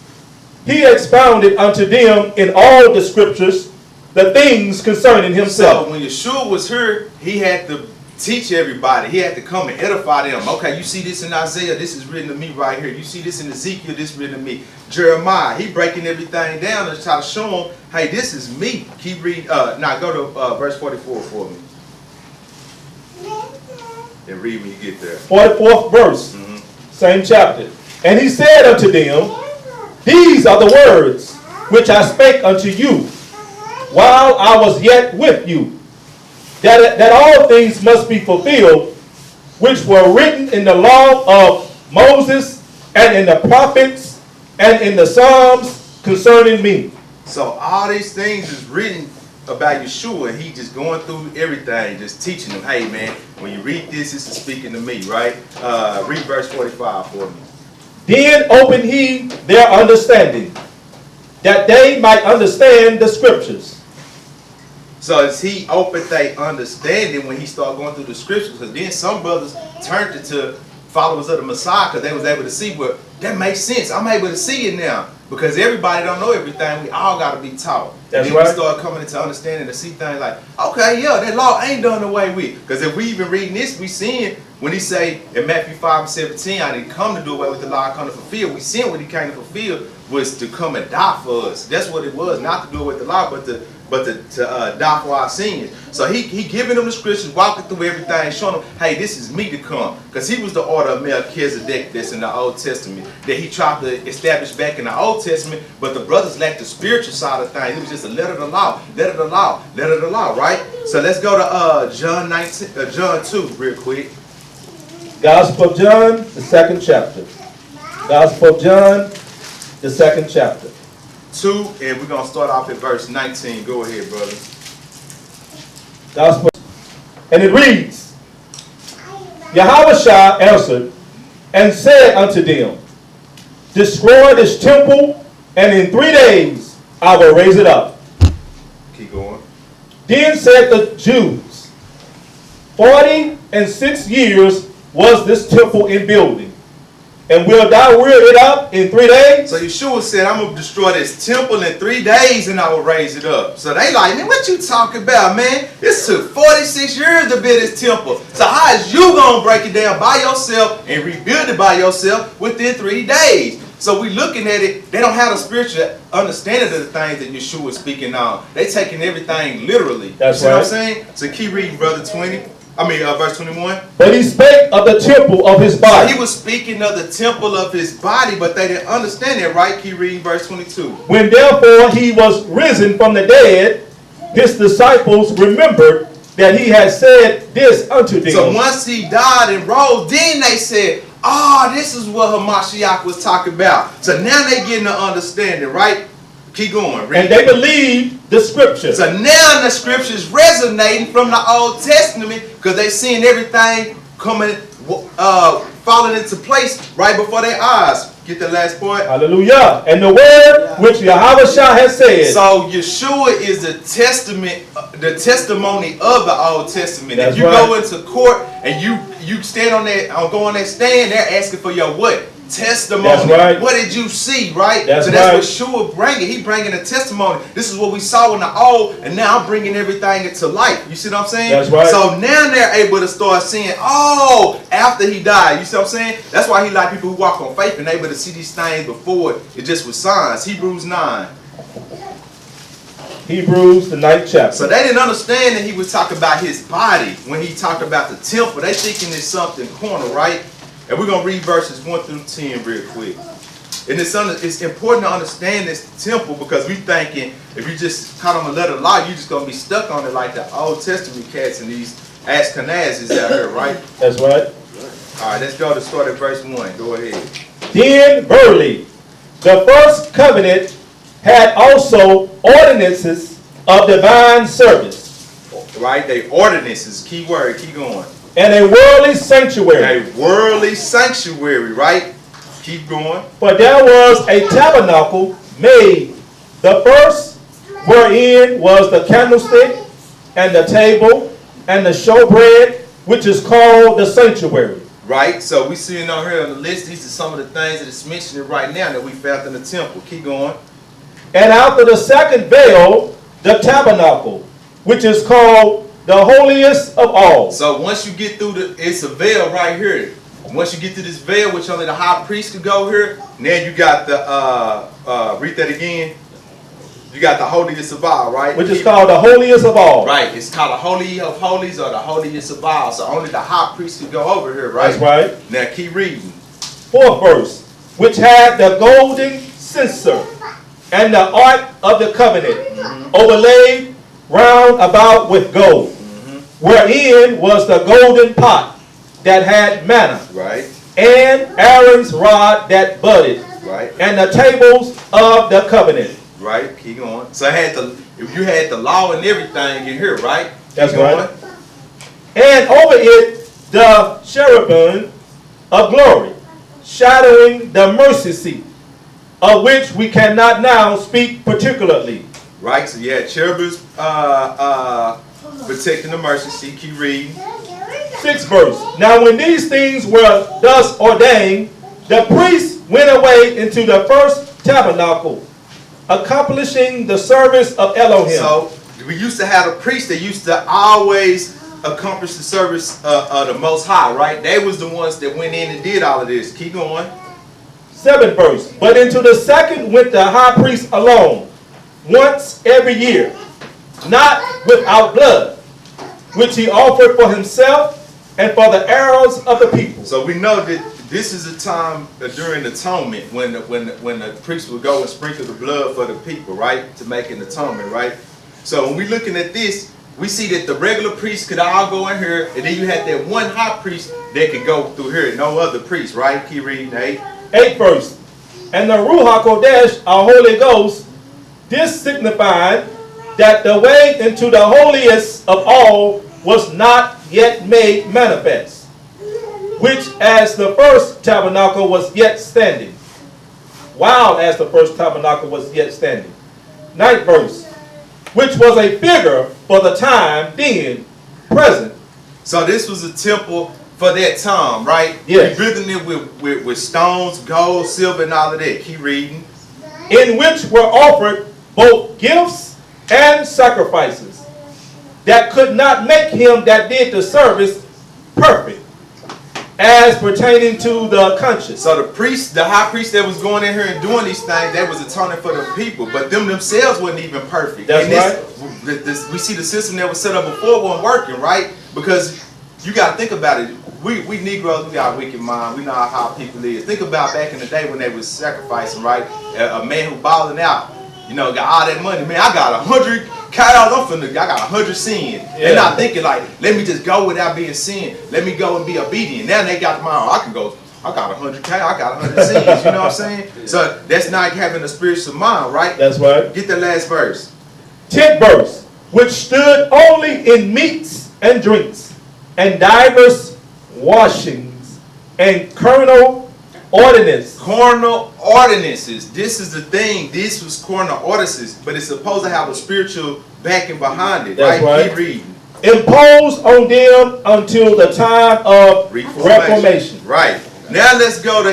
[SPEAKER 2] he expounded unto them in all the scriptures the things concerning himself.
[SPEAKER 4] So when Yeshua was here, he had to teach everybody. He had to come and edify them. Okay, you see this in Isaiah, this is written to me right here. You see this in Ezekiel, this is written to me. Jeremiah, he breaking everything down and try to show them, hey, this is me. Keep reading. Now go to verse 44 for me. And read when you get there.
[SPEAKER 2] 44th verse, same chapter. And he said unto them, these are the words which I spake unto you while I was yet with you, that all things must be fulfilled, which were written in the law of Moses and in the prophets and in the Psalms concerning me.
[SPEAKER 4] So all these things is written about Yeshua, and he just going through everything, just teaching them, hey man, when you read this, this is speaking to me, right? Read verse 45 for me.
[SPEAKER 2] Then opened he their understanding, that they might understand the scriptures.
[SPEAKER 4] So as he opened their understanding when he started going through the scriptures, because then some brothers turned it to followers of the Messiah because they was able to see, well, that makes sense. I'm able to see it now. Because everybody don't know everything. We all got to be taught.
[SPEAKER 2] That's
[SPEAKER 4] and then
[SPEAKER 2] right.
[SPEAKER 4] we start coming into understanding to see things like, okay, yeah, that law ain't done away with. Because if we even reading this, we seeing when he say in Matthew 5:17, I didn't come to do away with the law, I come to fulfill. We seeing what he came to fulfill was to come and die for us. That's what it was, not to do away with the law, but to die for our sins. So he giving them the scriptures, walking through everything, showing them, hey, this is me to come. Because he was the order of Melchizedek that's in the Old Testament that he tried to establish back in the Old Testament, but the brothers lacked the spiritual side of things. It was just a letter of the law, letter of the law, letter of the law, right? So let's go to John 2 real quick.
[SPEAKER 2] Gospel of John, the 2nd chapter. Gospel of John, the 2nd chapter.
[SPEAKER 4] 2, and we're going to start off at verse 19. Go ahead, brother.
[SPEAKER 2] Gospel. And it reads, YAH'S answered and said unto them, destroy this temple, and in 3 days I will raise it up.
[SPEAKER 4] Keep going.
[SPEAKER 2] Then said the Jews, 46 years was this temple in building, and will thou rear it up in 3 days?
[SPEAKER 4] So Yeshua said, I'm going to destroy this temple in 3 days and I will raise it up. So they like, man, what you talking about, man? This took 46 years to build this temple. So how is you going to break it down by yourself and rebuild it by yourself within 3 days? So we looking at it, they don't have a spiritual understanding of the things that Yeshua is speaking on. They taking everything literally.
[SPEAKER 2] That's
[SPEAKER 4] you see
[SPEAKER 2] right.
[SPEAKER 4] what I'm saying? So keep reading, brother, verse 21.
[SPEAKER 2] But he spake of the temple of his
[SPEAKER 4] So
[SPEAKER 2] body.
[SPEAKER 4] he was speaking of the temple of his body, but they didn't understand it, right? Keep reading verse 22.
[SPEAKER 2] When therefore he was risen from the dead, his disciples remembered that he had said this unto them.
[SPEAKER 4] So once he died and rose, then they said, this is what Hamashiach was talking about. So now they getting the understanding, right? Keep going. Read.
[SPEAKER 2] And they believed the scripture.
[SPEAKER 4] So now the scriptures resonating from the Old Testament because they seeing everything coming, falling into place right before their eyes. Get the last part.
[SPEAKER 2] Hallelujah. And the word which YAH'S has said.
[SPEAKER 4] So Yeshua is the testament, the testimony of the Old Testament.
[SPEAKER 2] That's
[SPEAKER 4] if you
[SPEAKER 2] right.
[SPEAKER 4] go into court and you stand on that, go on that stand, they're asking for your what? Testimony.
[SPEAKER 2] That's right.
[SPEAKER 4] What did you see, right?
[SPEAKER 2] That's
[SPEAKER 4] so that's what Yeshua bringing. He bringing a testimony. This is what we saw in the old, and now I'm bringing everything into life. You see what I'm saying?
[SPEAKER 2] That's right.
[SPEAKER 4] So now they're able to start seeing, after he died. You see what I'm saying? That's why he like people who walk on faith and able to see these things before it just was signs. Hebrews 9.
[SPEAKER 2] Hebrews, the 9th chapter.
[SPEAKER 4] So they didn't understand that he was talking about his body when he talked about the temple. They thinking it's something corner, right? And we're going to read verses 1 through 10 real quick. And it's important to understand this temple because we thinking if you just caught on the letter of law, you're just going to be stuck on it like the Old Testament cats and these Ashkenazis out here, right?
[SPEAKER 2] That's right.
[SPEAKER 4] All right, let's go to start at verse 1. Go ahead.
[SPEAKER 2] Then verily, the first covenant had also ordinances of divine service.
[SPEAKER 4] Right? They ordinances, key word, keep going.
[SPEAKER 2] And a worldly sanctuary.
[SPEAKER 4] A worldly sanctuary, right? Keep going.
[SPEAKER 2] For there was a tabernacle made, the first wherein was the candlestick, and the table, and the showbread, which is called the sanctuary.
[SPEAKER 4] Right? So we seeing on here on the list, these are some of the things that it's mentioning right now that we found in the temple. Keep going.
[SPEAKER 2] And after the second veil, the tabernacle, which is called the holiest of all.
[SPEAKER 4] So once you get through it's a veil right here. Once you get to this veil, which only the high priest could go here, now you got the, read that again. You got the holiest of all, right?
[SPEAKER 2] Which is called the holiest of all.
[SPEAKER 4] Right, it's called the Holy of Holies or the holiest of all. So only the high priest could go over here, right?
[SPEAKER 2] That's right.
[SPEAKER 4] Now keep reading.
[SPEAKER 2] Fourth verse, which had the golden censer and the ark of the covenant overlaid round about with gold, wherein was the golden pot that had manna,
[SPEAKER 4] Right,
[SPEAKER 2] and Aaron's rod that budded,
[SPEAKER 4] right,
[SPEAKER 2] and the tables of the covenant.
[SPEAKER 4] right. Keep going. So if you had the law and everything in here, right?
[SPEAKER 2] That's
[SPEAKER 4] Keep
[SPEAKER 2] right.
[SPEAKER 4] going.
[SPEAKER 2] And over it the cherubim of glory, shadowing the mercy seat, of which we cannot now speak particularly.
[SPEAKER 4] Right, so you had cherubims protecting the mercy seat. Keep reading.
[SPEAKER 2] Sixth verse. Now when these things were thus ordained, the priests went away into the first tabernacle, accomplishing the service of Elohim.
[SPEAKER 4] So we used to have a priest that used to always accomplish the service of the Most High, right? They was the ones that went in and did all of this. Keep going.
[SPEAKER 2] Seventh verse. But into the second went the high priest alone, once every year, not without blood, which he offered for himself and for the errors of the people.
[SPEAKER 4] So we know that this is a time during atonement when the priest would go and sprinkle the blood for the people, right? To make an atonement, right? So when we're looking at this, we see that the regular priests could all go in here, and then you had that one high priest that could go through here, no other priest, right? Keep reading, 8.
[SPEAKER 2] Eighth verse. And the Ruach Kodesh, our Holy Ghost, this signified that the way into the holiest of all was not yet made manifest, which as the first tabernacle was yet standing, while as the first tabernacle was yet standing. Ninth verse, which was a figure for the time then present.
[SPEAKER 4] So this was a temple for that time, right?
[SPEAKER 2] Yes.
[SPEAKER 4] We building it with stones, gold, silver, and all of that. Keep reading.
[SPEAKER 2] In which were offered both gifts and sacrifices, that could not make him that did the service perfect, as pertaining to the conscience.
[SPEAKER 4] So the high priest that was going in here and doing these things, they was atoning for the people, but them themselves wasn't even perfect.
[SPEAKER 2] That's
[SPEAKER 4] and we see the system that was set up before wasn't working, right? Because you got to think about it. We Negroes, we got a wicked mind. We know how people is. Think about back in the day when they was sacrificing, right? A man who balling out, got all that money. Man, I got 100 cows. I got 100 sins.
[SPEAKER 2] Yeah.
[SPEAKER 4] They're not thinking like, let me just go without being sin. Let me go and be obedient. Now they got tomorrow. I can go. I got 100 cows. I got 100 sins. You know what I'm saying? So that's not having a spiritual mind, right?
[SPEAKER 2] That's right.
[SPEAKER 4] Get the last verse.
[SPEAKER 2] 10th verse, which stood only in meats and drinks, and divers washings, and carnal ordinance.
[SPEAKER 4] Carnal ordinances. This is the thing. This was carnal ordinances, but it's supposed to have a spiritual backing behind it.
[SPEAKER 2] That's right.
[SPEAKER 4] Keep reading.
[SPEAKER 2] Imposed on them until the time of Reformation.
[SPEAKER 4] Right. Now let's go to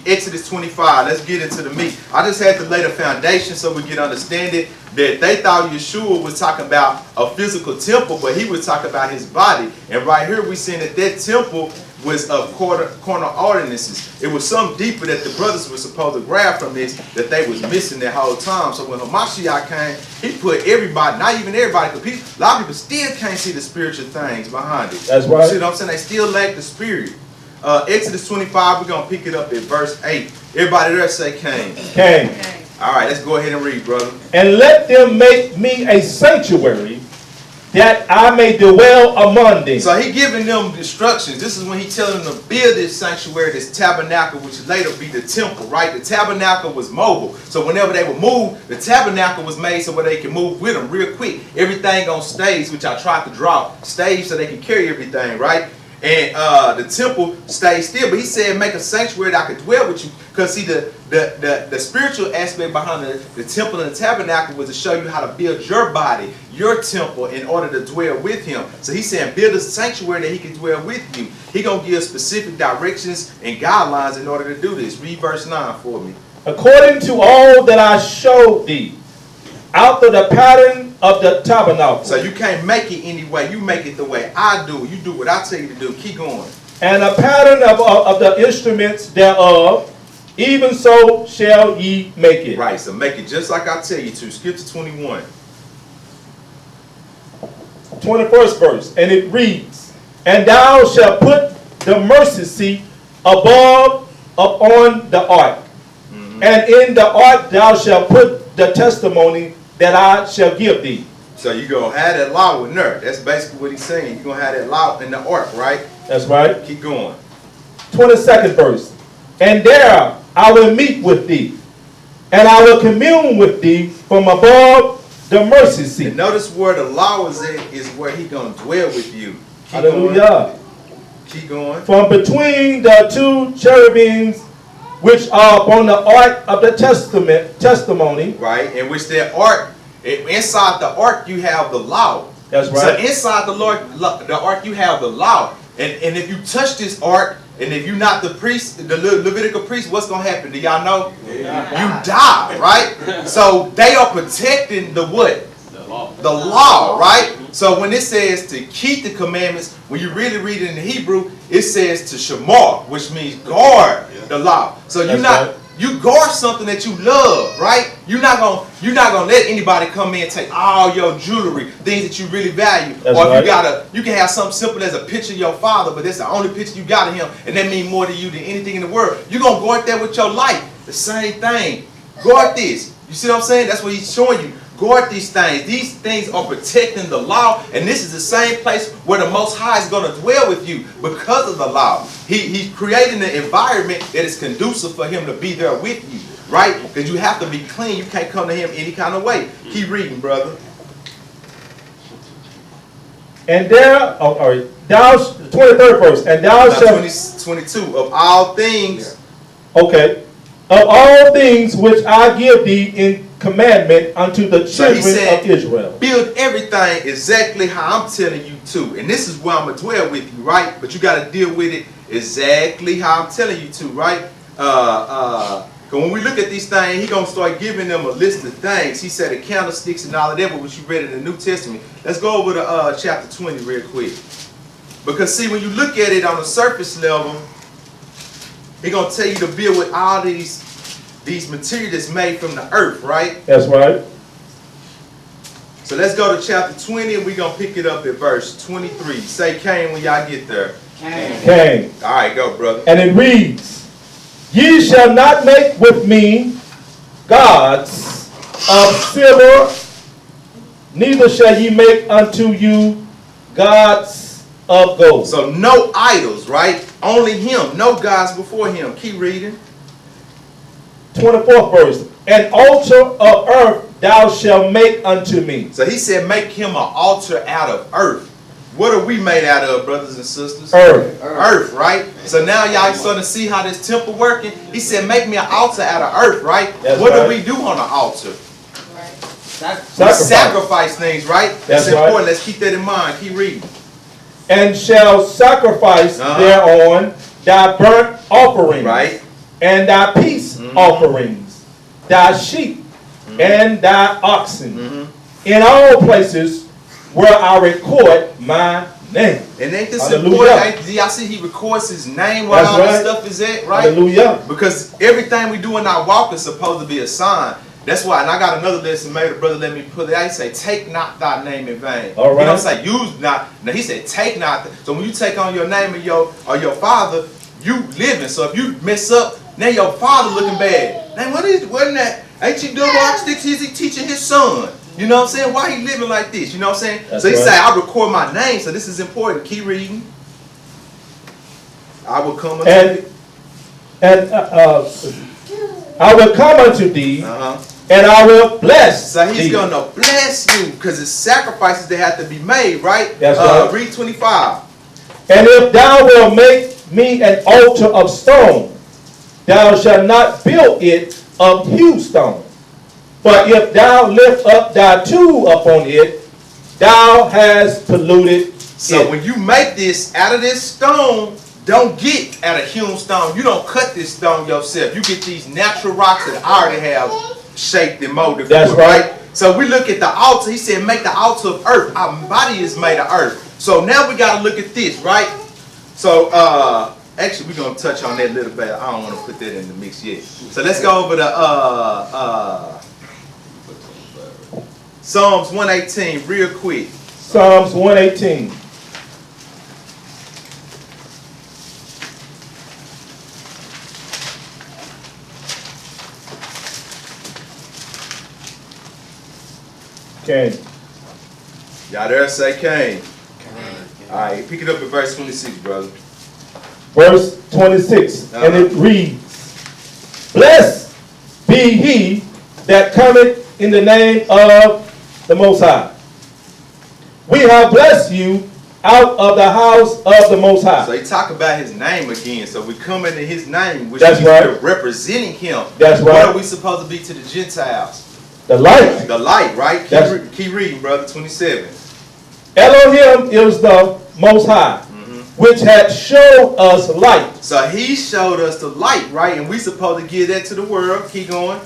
[SPEAKER 4] Exodus 25. Let's get into the meat. I just had to lay the foundation so we can understand it. That they thought Yeshua was talking about a physical temple, but he was talking about his body. And right here we see that temple was of carnal ordinances. It was something deeper that the brothers were supposed to grab from this that they was missing that whole time. So when Hamashiach came, he put everybody, not even everybody, because a lot of people still can't see the spiritual things behind it.
[SPEAKER 2] That's right.
[SPEAKER 4] You see what I'm saying? They still lack the spirit. Exodus 25, we're going to pick it up at verse 8. Everybody there say came.
[SPEAKER 2] Came.
[SPEAKER 4] All right, let's go ahead and read, brother.
[SPEAKER 2] And let them make me a sanctuary, that I may dwell among them.
[SPEAKER 4] So he giving them instructions. This is when he telling them to build this sanctuary, this tabernacle, which would later be the temple, right? The tabernacle was mobile. So whenever they would move, the tabernacle was made so where they can move with them real quick. Everything on stage, which I tried to draw, stage so they can carry everything, right? And the temple stayed still. But he said, make a sanctuary that I could dwell with you. Because see, the the spiritual aspect behind the temple and the tabernacle was to show you how to build your body, your temple, in order to dwell with him. So he's saying build a sanctuary that he can dwell with you. He gonna give specific directions and guidelines in order to do this. Read verse 9 for me.
[SPEAKER 2] According to all that I showed thee, after the pattern of the tabernacle.
[SPEAKER 4] So you can't make it any way. You make it the way I do. You do what I tell you to do. Keep going.
[SPEAKER 2] And a pattern of the instruments thereof, even so shall ye make it.
[SPEAKER 4] Right, so make it just like I tell you to. Skip to 21.
[SPEAKER 2] 21st verse, and it reads, and thou shalt put the mercy seat above upon the ark, and in the ark thou shalt put the testimony that I shall give thee.
[SPEAKER 4] So you're going to have that law in there. That's basically what he's saying. You're going to have that law in the ark, right?
[SPEAKER 2] That's right.
[SPEAKER 4] Keep going.
[SPEAKER 2] 22nd verse, and there I will meet with thee, and I will commune with thee from above the mercy seat.
[SPEAKER 4] And notice where the law is at is where he's going to dwell with you. Keep
[SPEAKER 2] Hallelujah.
[SPEAKER 4] going. Keep going.
[SPEAKER 2] From between the two cherubims which are upon the ark of the testimony.
[SPEAKER 4] Right, in which that ark, inside the ark you have the law.
[SPEAKER 2] That's right.
[SPEAKER 4] So inside the ark you have the law. And if you touch this ark, and if you're not the priest, the Levitical priest, what's going to happen? Do y'all know? You die, right? So they are protecting the what? The law, right? So when it says to keep the commandments, when you really read it in the Hebrew, it says to shamar, which means guard the law. So you're not you guard something that you love, right? You're not gonna let anybody come in and take all your jewelry, things that you really value.
[SPEAKER 2] That's
[SPEAKER 4] or if
[SPEAKER 2] right.
[SPEAKER 4] you can have something simple as a picture of your father, but that's the only picture you got of him, and that means more to you than anything in the world. You're gonna guard that with your life. The same thing. Guard this. You see what I'm saying? That's what he's showing you. Guard these things. These things are protecting the law, and this is the same place where the Most High is going to dwell with you because of the law. He's creating an environment that is conducive for him to be there with you, right? Because you have to be clean. You can't come to him any kind of way. Keep reading, brother.
[SPEAKER 2] And there, thou, 23rd verse, and thou shalt,
[SPEAKER 4] 22, of all things.
[SPEAKER 2] okay, of all things which I give thee in commandment unto the children of Israel.
[SPEAKER 4] Build everything exactly how I'm telling you to. And this is where I'm going to dwell with you, right? But you got to deal with it exactly how I'm telling you to, right? When we look at these things, he's going to start giving them a list of things. He said the candlesticks and all of that, what you read in the New Testament. Let's go over to chapter 20 real quick. Because see, when you look at it on the surface level, he's going to tell you to build with all these materials that's made from the earth, right?
[SPEAKER 2] That's right.
[SPEAKER 4] So let's go to chapter 20 and we're going to pick it up at verse 23. Say Cain when y'all get there.
[SPEAKER 2] Cain.
[SPEAKER 4] All right, go, brother.
[SPEAKER 2] And it reads, ye shall not make with me gods of silver, neither shall ye make unto you gods of gold.
[SPEAKER 4] So no idols, right? Only him. No gods before him. Keep reading.
[SPEAKER 2] 24th verse, an altar of earth thou shalt make unto me.
[SPEAKER 4] So he said make him an altar out of earth. What are we made out of, brothers and sisters?
[SPEAKER 2] Earth.
[SPEAKER 4] Earth, right? So now y'all starting to see how this temple working. He said make me an altar out of earth, right?
[SPEAKER 2] That's
[SPEAKER 4] what
[SPEAKER 2] right.
[SPEAKER 4] do we do on the altar?
[SPEAKER 2] Sacrifice.
[SPEAKER 4] Sacrifice things, right?
[SPEAKER 2] That's
[SPEAKER 4] important.
[SPEAKER 2] right.
[SPEAKER 4] Let's keep that in mind. Keep reading.
[SPEAKER 2] And shall sacrifice thereon thy burnt offerings,
[SPEAKER 4] Right.
[SPEAKER 2] and thy peace offerings, thy sheep, and thy oxen, in all places where I record my name.
[SPEAKER 4] And ain't this
[SPEAKER 2] Hallelujah.
[SPEAKER 4] important? Do y'all see he records his name where
[SPEAKER 2] That's
[SPEAKER 4] all
[SPEAKER 2] right.
[SPEAKER 4] this stuff is at, right?
[SPEAKER 2] Hallelujah.
[SPEAKER 4] Because everything we do in our walk is supposed to be a sign. That's why, and I got another lesson made, brother, let me put it out. He say, take not thy name in vain.
[SPEAKER 2] All right.
[SPEAKER 4] He don't say use not. Now he said, take not. So when you take on your name of your father, you living. So if you mess up, now your father looking bad. Now wasn't that? Ain't you double sticks? Is he teaching his son? You know what I'm saying? Why he living like this? You know what I'm saying?
[SPEAKER 2] That's
[SPEAKER 4] so he
[SPEAKER 2] right.
[SPEAKER 4] say, I record my name. So this is important. Keep reading. I will come unto thee.
[SPEAKER 2] And I will come unto thee, and I will bless
[SPEAKER 4] So he's
[SPEAKER 2] thee.
[SPEAKER 4] going to bless you because it's sacrifices that have to be made, right?
[SPEAKER 2] That's right.
[SPEAKER 4] Read 25.
[SPEAKER 2] And if thou wilt make me an altar of stone, thou shalt not build it of hew stone. For if thou lift up thy tool upon it, thou hast polluted
[SPEAKER 4] So
[SPEAKER 2] it.
[SPEAKER 4] when you make this out of this stone, don't get out of hewn stone. You don't cut this stone yourself. You get these natural rocks that I already have shaped and molded.
[SPEAKER 2] That's right.
[SPEAKER 4] So we look at the altar. He said, make the altar of earth. Our body is made of earth. So now we got to look at this, right? So actually, we're going to touch on that a little bit. I don't want to put that in the mix yet. So let's go over to Psalms 118 real quick.
[SPEAKER 2] Psalms 118. Cain.
[SPEAKER 4] Y'all there say Cain. All right, pick it up at verse 26, brother.
[SPEAKER 2] Verse 26, and it reads, Blessed be he that cometh in the name of the Most High. We have blessed you out of the house of the Most High.
[SPEAKER 4] So he talk about his name again. So we come into his name, which
[SPEAKER 2] That's
[SPEAKER 4] is
[SPEAKER 2] right.
[SPEAKER 4] representing him.
[SPEAKER 2] That's
[SPEAKER 4] What
[SPEAKER 2] right.
[SPEAKER 4] are we supposed to be to the Gentiles?
[SPEAKER 2] The light.
[SPEAKER 4] The light, right?
[SPEAKER 2] That's-
[SPEAKER 4] Keep reading, brother. 27.
[SPEAKER 2] Elohim is the Most High, which had showed us light
[SPEAKER 4] So he showed us the light, right? And we supposed to give that to the world. Keep going.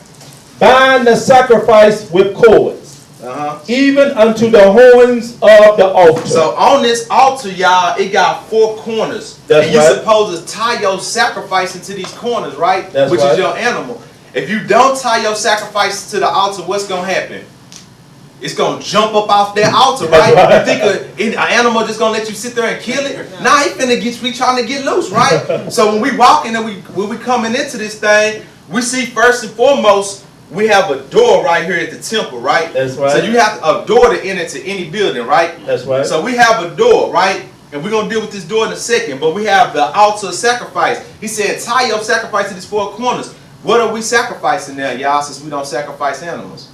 [SPEAKER 2] bind the sacrifice with cords,
[SPEAKER 4] Uh-huh.
[SPEAKER 2] even unto the horns of the altar.
[SPEAKER 4] So on this altar, y'all, it got 4 corners.
[SPEAKER 2] That's
[SPEAKER 4] and you're
[SPEAKER 2] right.
[SPEAKER 4] supposed to tie your sacrifice into these corners, right?
[SPEAKER 2] That's
[SPEAKER 4] Which
[SPEAKER 2] right.
[SPEAKER 4] is your animal. If you don't tie your sacrifice to the altar, what's going to happen? It's going to jump up off that altar, right?
[SPEAKER 2] That's
[SPEAKER 4] You think an animal just going to let you sit there and kill it? Nah, he finna be trying to get loose, right? So when we walking and when we coming into this thing, we see first and foremost, we have a door right here at the temple, right?
[SPEAKER 2] That's right.
[SPEAKER 4] So you have a door to enter to any building, right?
[SPEAKER 2] That's right.
[SPEAKER 4] So we have a door, right? And we're going to deal with this door in a second. But we have the altar of sacrifice. He said, tie your sacrifice to these 4 corners. What are we sacrificing now, y'all, since we don't sacrifice animals?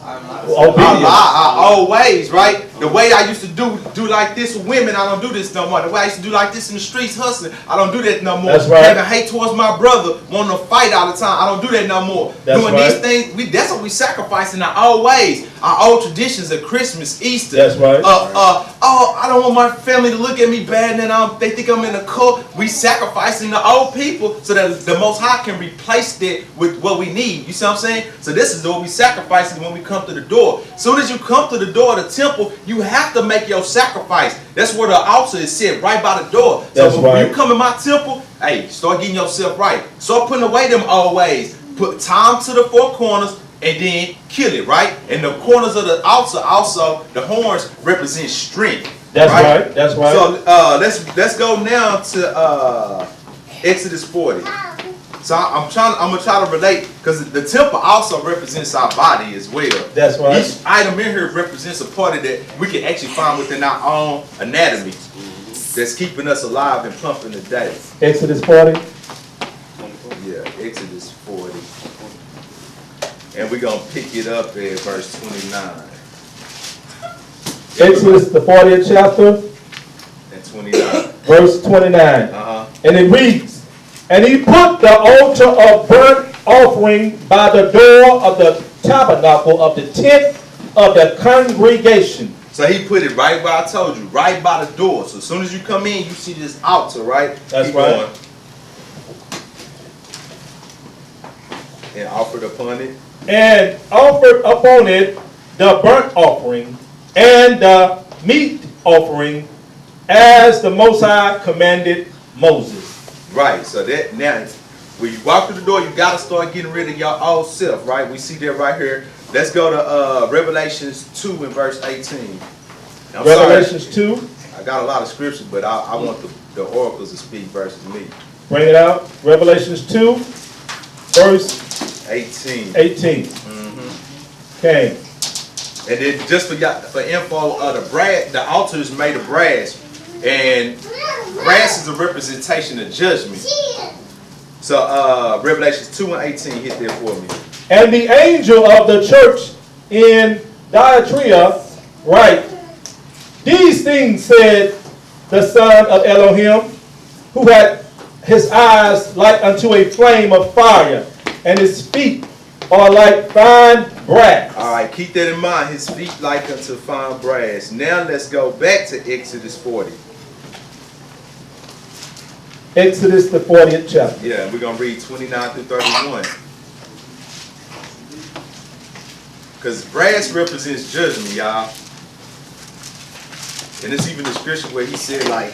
[SPEAKER 2] Obedience.
[SPEAKER 4] Our old ways, right? The way I used to do like this with women, I don't do this no more. The way I used to do like this in the streets hustling, I don't do that no more.
[SPEAKER 2] That's right.
[SPEAKER 4] Having hate towards my brother, wanting to fight all the time, I don't do that no more.
[SPEAKER 2] That's
[SPEAKER 4] Doing
[SPEAKER 2] right.
[SPEAKER 4] these things, that's what we sacrifice in our old ways, our old traditions of Christmas, Easter.
[SPEAKER 2] That's right.
[SPEAKER 4] Oh, I don't want my family to look at me bad and then they think I'm in a cult. We sacrificing the old people so that the Most High can replace that with what we need. You see what I'm saying? So this is what we sacrificing when we come to the door. Soon as you come to the door of the temple, you have to make your sacrifice. That's where the altar is set, right by the door.
[SPEAKER 2] That's
[SPEAKER 4] so when
[SPEAKER 2] right.
[SPEAKER 4] you come in my temple, hey, start getting yourself right. Start putting away them old ways. Put time to the 4 corners and then kill it, right? And the corners of the altar also, the horns represent strength.
[SPEAKER 2] That's right. That's right.
[SPEAKER 4] So let's go now to Exodus 40. So I'm gonna try to relate, because the temple also represents our body as well.
[SPEAKER 2] That's right.
[SPEAKER 4] Each item in here represents a part of that we can actually find within our own anatomy that's keeping us alive and pumping the day.
[SPEAKER 2] Exodus 40.
[SPEAKER 4] Yeah, Exodus 40. And we're gonna pick it up at verse 29
[SPEAKER 2] Exodus, the 40th chapter,
[SPEAKER 4] and 29.
[SPEAKER 2] verse 29.
[SPEAKER 4] Uh-huh.
[SPEAKER 2] And it reads, And he put the altar of burnt offering by the door of the tabernacle of the tent of the congregation.
[SPEAKER 4] So he put it right where I told you, right by the door. So as soon as you come in, you see this altar, right?
[SPEAKER 2] That's
[SPEAKER 4] Keep
[SPEAKER 2] right.
[SPEAKER 4] going. And offered upon it.
[SPEAKER 2] And offered upon it the burnt offering and the meat offering, as the Most High commanded Moses.
[SPEAKER 4] Right, so that now, when you walk through the door, you got to start getting rid of your old self, right? We see that right here. Let's go to Revelations 2 and verse 18. I'm
[SPEAKER 2] Revelations
[SPEAKER 4] sorry,
[SPEAKER 2] 2.
[SPEAKER 4] I got a lot of scriptures, but I want the oracles to speak versus me.
[SPEAKER 2] Bring it out. Revelations 2, verse
[SPEAKER 4] 18.
[SPEAKER 2] 18. Okay.
[SPEAKER 4] And then just for info, the altar is made of brass, and brass is a representation of judgment. So Revelations 2 and 18, hit that for me.
[SPEAKER 2] And the angel of the church in Thyatira write, These things said the son of Elohim, who had his eyes like unto a flame of fire, and his feet are like fine brass.
[SPEAKER 4] All right, keep that in mind. His feet like unto fine brass. Now let's go back to Exodus 40.
[SPEAKER 2] Exodus, the 40th chapter.
[SPEAKER 4] Yeah, we're going to read 29 through 31. Because brass represents judgment, y'all. And it's even the scripture where he said, like,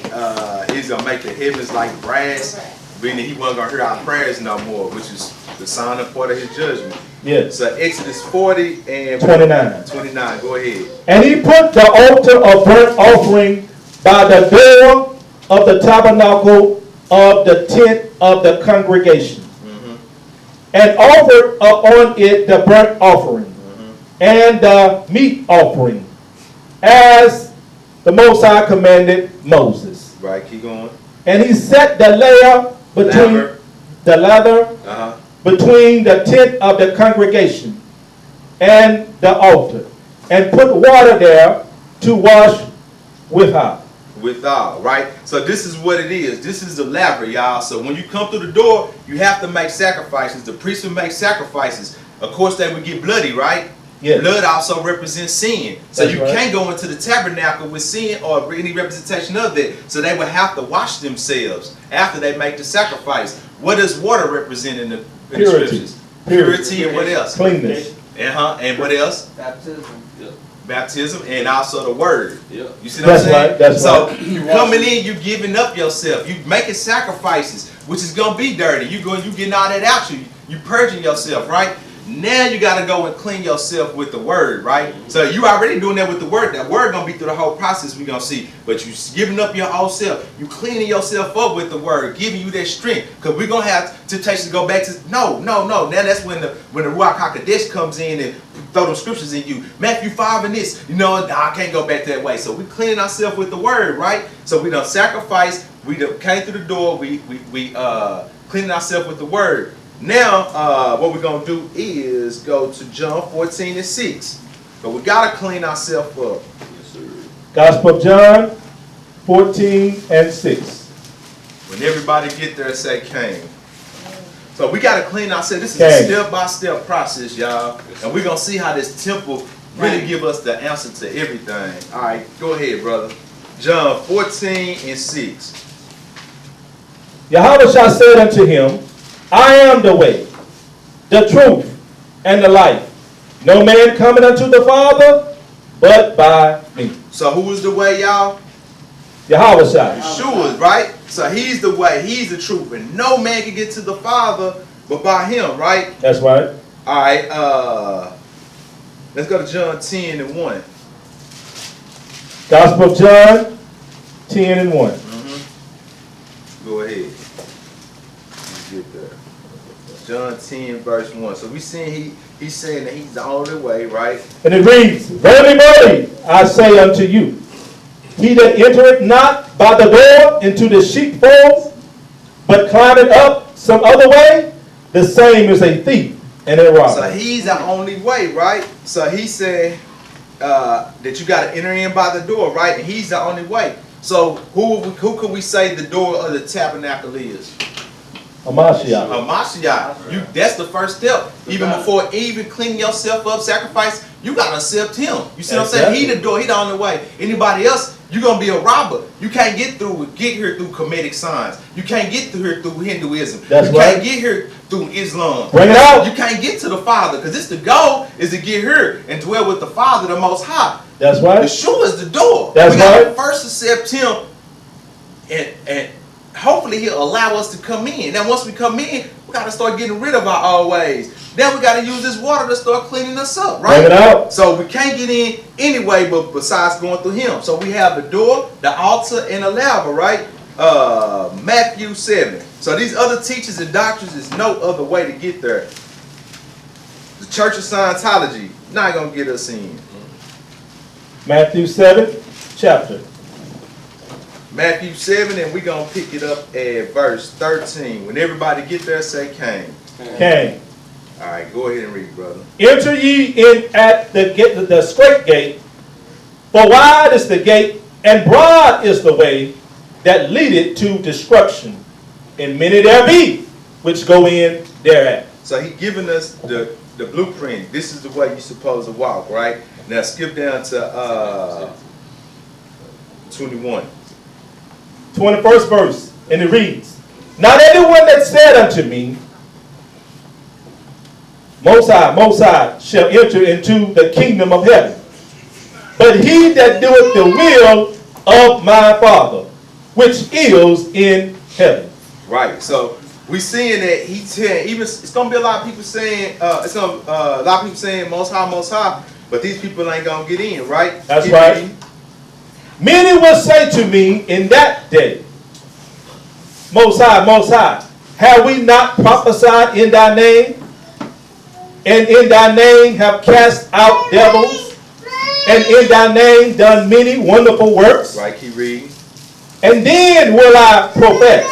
[SPEAKER 4] he's going to make the heavens like brass, meaning he wasn't going to hear our prayers no more, which is the sign of part of his judgment.
[SPEAKER 2] Yes.
[SPEAKER 4] So Exodus 40 and
[SPEAKER 2] 29.
[SPEAKER 4] 29, go ahead.
[SPEAKER 2] And he put the altar of burnt offering by the door of the tabernacle of the tent of the congregation, and offered upon it the burnt offering and the meat offering, as the Most High commanded Moses.
[SPEAKER 4] Right, keep going.
[SPEAKER 2] And he set the laver between between the tent of the congregation and the altar, and put water there to wash withal.
[SPEAKER 4] Withal, right? So this is what it is. This is the laver, y'all. So when you come through the door, you have to make sacrifices. The priest would make sacrifices. Of course, they would get bloody, right?
[SPEAKER 2] Yes.
[SPEAKER 4] Blood also represents sin. So
[SPEAKER 2] That's
[SPEAKER 4] you
[SPEAKER 2] right.
[SPEAKER 4] can't go into the tabernacle with sin or any representation of that. So they would have to wash themselves after they make the sacrifice. What does water represent in the
[SPEAKER 2] Purity.
[SPEAKER 4] scriptures?
[SPEAKER 2] Purity.
[SPEAKER 4] Purity and what else?
[SPEAKER 2] Cleanness.
[SPEAKER 4] And what else?
[SPEAKER 5] Baptism.
[SPEAKER 4] Baptism and also the word.
[SPEAKER 5] Yeah.
[SPEAKER 4] You see what I'm
[SPEAKER 2] That's
[SPEAKER 4] saying?
[SPEAKER 2] right, that's
[SPEAKER 4] so
[SPEAKER 2] right.
[SPEAKER 4] you coming in, you giving up yourself. You making sacrifices, which is gonna be dirty. You getting all that out you purging yourself, right? Now you gotta go and clean yourself with the word, right? So you already doing that with the word. That word gonna be through the whole process we're gonna see. But you giving up your own self. You cleaning yourself up with the word, giving you that strength. Because we're gonna have temptation to go back to no. Now that's when the Ruach HaKodesh comes in and throw them scriptures in you. Matthew 5 and this, I can't go back that way. So we cleaning ourselves with the word, right? So we done sacrificed, we done came through the door, we cleaning ourselves with the word. Now, what we're going to do is go to John 14 and 6. But we got to clean ourselves up.
[SPEAKER 5] Yes, sir.
[SPEAKER 2] Gospel of John 14 and 6.
[SPEAKER 4] When everybody get there, say came. So we got to clean ourselves. This is
[SPEAKER 2] Okay.
[SPEAKER 4] a step-by-step process, y'all. And we're going to see how this temple really give us the answer to everything. All right, go ahead, brother. John 14 and 6.
[SPEAKER 2] Yahweh said unto him, I am the way, the truth, and the life. No man cometh unto the Father, but by me.
[SPEAKER 4] So who is the way, y'all?
[SPEAKER 2] Yahweh.
[SPEAKER 4] Yeshua, right? So he's the way, he's the truth, and no man can get to the Father but by him, right?
[SPEAKER 2] That's right.
[SPEAKER 4] All right, let's go to John 10 and 1.
[SPEAKER 2] Gospel of John 10 and 1.
[SPEAKER 4] Go ahead. Let's get there. John 10 verse 1. So we seeing he's saying that he's the only way, right?
[SPEAKER 2] And it reads, Verily, verily, I say unto you, he that entereth not by the door into the sheepfold, but climbeth up some other way, the same is a thief and a robber.
[SPEAKER 4] So he's the only way, right? So he said that you got to enter in by the door, right? And he's the only way. So who could we say the door of the tabernacle is?
[SPEAKER 2] Hamashiach.
[SPEAKER 4] Hamashiach. That's the first step. Even before even cleaning yourself up, sacrifice, you got to accept him. You see what I'm saying? He the door, he the only way. Anybody else, you're going to be a robber. You can't get here through Kemetic signs. You can't get through here through Hinduism.
[SPEAKER 2] That's
[SPEAKER 4] you
[SPEAKER 2] right.
[SPEAKER 4] can't get here through Islam.
[SPEAKER 2] Bring it out.
[SPEAKER 4] You can't get to the Father because it's the goal is to get here and dwell with the Father, the Most High.
[SPEAKER 2] That's right.
[SPEAKER 4] Yeshua is the door.
[SPEAKER 2] That's
[SPEAKER 4] we gotta
[SPEAKER 2] right.
[SPEAKER 4] first accept him and hopefully he'll allow us to come in. Now once we come in, we got to start getting rid of our old ways. Then we got to use this water to start cleaning us up, right?
[SPEAKER 2] Bring it out.
[SPEAKER 4] So we can't get in anyway but besides going through him. So we have the door, the altar, and the laver, right? Matthew 7. So these other teachers and doctrines is no other way to get there. The Church of Scientology not going to get us in.
[SPEAKER 2] Matthew 7, chapter.
[SPEAKER 4] Matthew 7, and we're going to pick it up at verse 13. When everybody get there, say came.
[SPEAKER 2] Came.
[SPEAKER 4] All right, go ahead and read, brother.
[SPEAKER 2] Enter ye in at the straight gate, for wide is the gate, and broad is the way that leadeth to destruction, and many there be which go in thereat.
[SPEAKER 4] So he giving us the blueprint. This is the way you're supposed to walk, right? Now skip down to 21.
[SPEAKER 2] 21st verse, and it reads, Not anyone that said unto me, Most High, shall enter into the kingdom of heaven, but he that doeth the will of my Father, which is in heaven.
[SPEAKER 4] Right. So we seeing that he telling, even it's gonna be a lot of people saying a lot of people saying most high, but these people ain't gonna get in, right?
[SPEAKER 2] That's
[SPEAKER 4] Keep
[SPEAKER 2] right.
[SPEAKER 4] reading.
[SPEAKER 2] Many will say to me in that day, Most High, have we not prophesied in thy name? And in thy name have cast out devils? And in thy name done many wonderful works?
[SPEAKER 4] Right, keep reading.
[SPEAKER 2] And then will I profess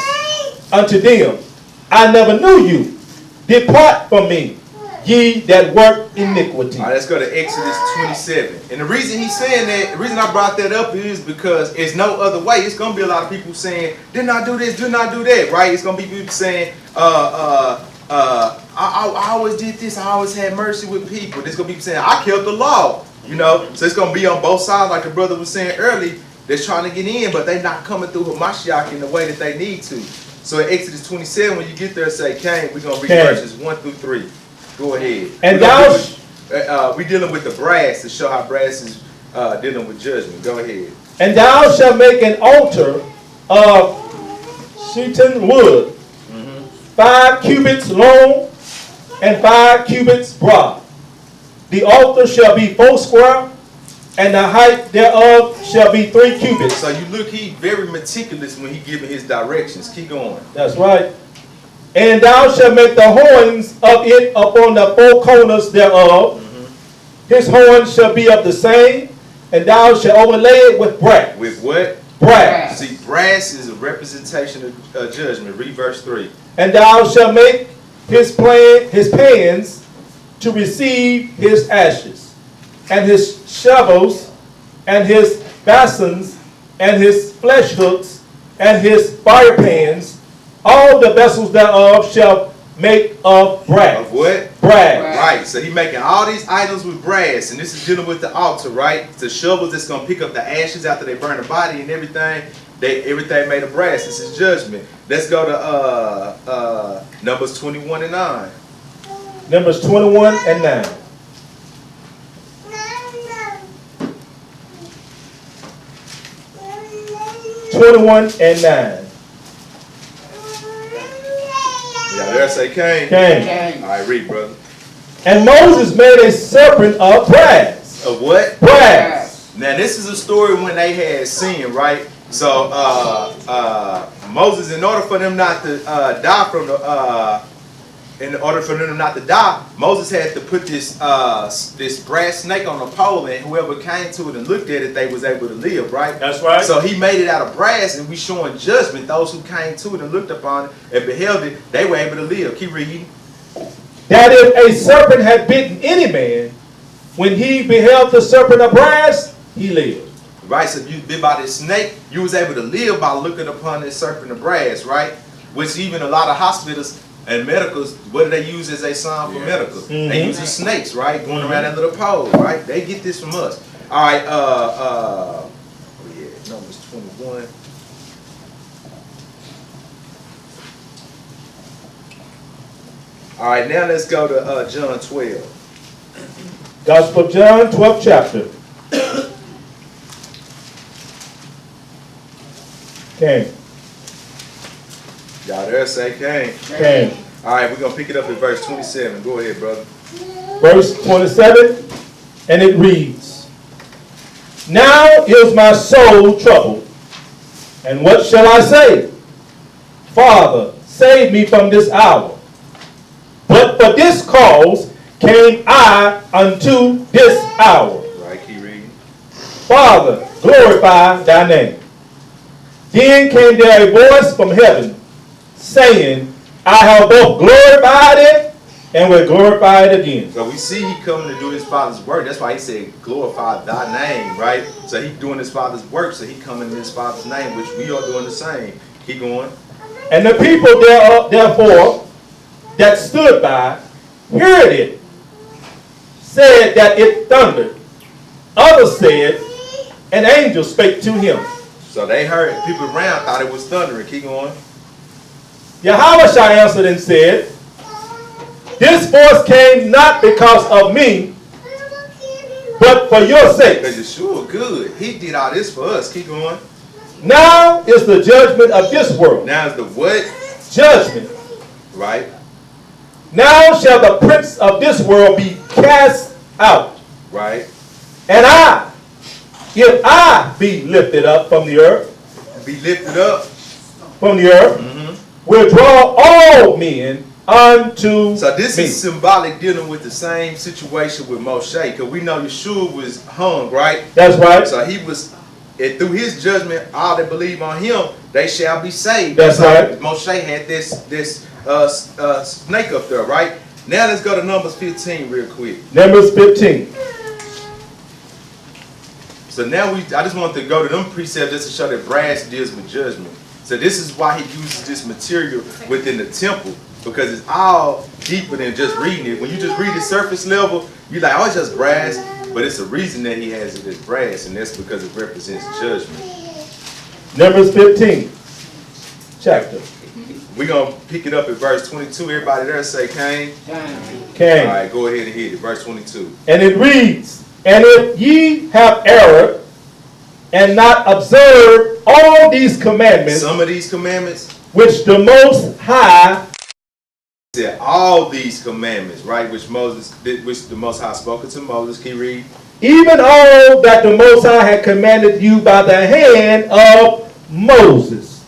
[SPEAKER 2] unto them, I never knew you. Depart from me, ye that work iniquity.
[SPEAKER 4] All right, let's go to Exodus 27. And the reason he's saying that, the reason I brought that up is because it's no other way. It's going to be a lot of people saying, did not do this, did not do that, right? It's going to be people saying, I always did this, I always had mercy with people. There's going to be people saying, I kept the law, you know? So it's going to be on both sides, like the brother was saying earlier, that's trying to get in, but they're not coming through Hamashiach in the way that they need to. So in Exodus 27, when you get there, say, Cain, we're going to read verses 1 through 3. Go ahead.
[SPEAKER 2] And
[SPEAKER 4] we dealing with the brass to show how brass is dealing with judgment. Go ahead.
[SPEAKER 2] And thou shalt make an altar of shittim wood, 5 cubits long and 5 cubits broad. The altar shall be 4 square, and the height thereof shall be 3 cubits.
[SPEAKER 4] So you look, he very meticulous when he giving his directions. Keep going.
[SPEAKER 2] That's right. And thou shalt make the horns of it upon the 4 corners thereof. His horns shall be of the same, and thou shalt overlay it with brass.
[SPEAKER 4] With what?
[SPEAKER 2] Brass.
[SPEAKER 4] See, brass is a representation of judgment. Read verse 3.
[SPEAKER 2] And thou shalt make his pans to receive his ashes, and his shovels, and his basins, and his flesh hooks, and his fire pans. All the vessels thereof shall make of brass.
[SPEAKER 4] Of what?
[SPEAKER 2] Brass.
[SPEAKER 4] Right. So he making all these items with brass, and this is dealing with the altar, right? The shovels that's gonna pick up the ashes after they burn the body and everything. Everything made of brass. This is judgment. Let's go to Numbers 21 and 9.
[SPEAKER 2] Numbers 21 and 9.
[SPEAKER 4] Yeah, there say Cain.
[SPEAKER 2] Cain.
[SPEAKER 4] All right, read, brother.
[SPEAKER 2] And Moses made a serpent of brass.
[SPEAKER 4] Of what?
[SPEAKER 2] Brass.
[SPEAKER 4] Now this is a story when they had sin, right? So Moses, in order for them not to die from the Moses had to put this this brass snake on a pole, and whoever came to it and looked at it, they was able to live, right?
[SPEAKER 2] That's right.
[SPEAKER 4] So he made it out of brass, and we showing judgment. Those who came to it and looked upon it and beheld it, they were able to live. Keep reading.
[SPEAKER 2] That if a serpent had bitten any man, when he beheld the serpent of brass, he lived.
[SPEAKER 4] Right, so if you bit by this snake, you was able to live by looking upon this serpent of brass, right? Which even a lot of hospitals and medicals, what do they use as a sign for medical? They use the snakes, right? Going around that little pole, right? They get this from us. All right, Numbers 21. All right, now let's go to John 12.
[SPEAKER 2] Gospel of John, 12th chapter. Cain.
[SPEAKER 4] Y'all there say Cain.
[SPEAKER 2] Cain.
[SPEAKER 4] All right, we're going to pick it up at verse 27. Go ahead, brother.
[SPEAKER 2] Verse 27, and it reads, Now is my soul troubled, and what shall I say? Father, save me from this hour. But for this cause came I unto this hour.
[SPEAKER 4] Right, keep reading.
[SPEAKER 2] Father, glorify thy name. Then came there a voice from heaven, saying, I have both glorified it and will glorify it again.
[SPEAKER 4] So we see he coming to do his father's work. That's why he said, glorify thy name, right? So he doing his father's work, so he coming in his father's name, which we are doing the same. Keep going.
[SPEAKER 2] And the people therefore that stood by heard it, said that it thundered. Others said, an angel spake to him.
[SPEAKER 4] So they heard, people around thought it was thundering. Keep going.
[SPEAKER 2] Yahweh answered and said, this voice came not because of me, but for your
[SPEAKER 4] Because
[SPEAKER 2] sakes.
[SPEAKER 4] Yeshua good. He did all this for us. Keep going.
[SPEAKER 2] Now is the judgment of this world.
[SPEAKER 4] Now is the what?
[SPEAKER 2] Judgment.
[SPEAKER 4] Right?
[SPEAKER 2] Now shall the prince of this world be cast out.
[SPEAKER 4] Right?
[SPEAKER 2] And I, if I be lifted up from the earth,
[SPEAKER 4] Be lifted up.
[SPEAKER 2] will draw all men unto
[SPEAKER 4] So this
[SPEAKER 2] me.
[SPEAKER 4] is symbolic dealing with the same situation with Moshe. Because we know Yeshua was hung, right?
[SPEAKER 2] That's right.
[SPEAKER 4] So he was, and through his judgment, all that believe on him, they shall be saved.
[SPEAKER 2] That's
[SPEAKER 4] So
[SPEAKER 2] right.
[SPEAKER 4] Moshe had this snake up there, right? Now let's go to Numbers 15 real quick.
[SPEAKER 2] Numbers 15.
[SPEAKER 4] So now I just want to go to them precepts just to show that brass deals with judgment. So this is why he uses this material within the temple, because it's all deeper than just reading it. When you just read the surface level, you're like, oh, it's just brass. But it's a reason that he has it as brass, and that's because it represents judgment.
[SPEAKER 2] Numbers 15. Chapter.
[SPEAKER 4] We're going to pick it up at verse 22. Everybody there say Cain.
[SPEAKER 2] Cain.
[SPEAKER 4] All right, go ahead and hit it. Verse 22.
[SPEAKER 2] And it reads, and if ye have erred, and not observe all these commandments,
[SPEAKER 4] Some of these commandments,
[SPEAKER 2] which the Most High,
[SPEAKER 4] said all these commandments, right? Which the Most High spoken to Moses. Can you read?
[SPEAKER 2] even all that the Most High had commanded you by the hand of Moses,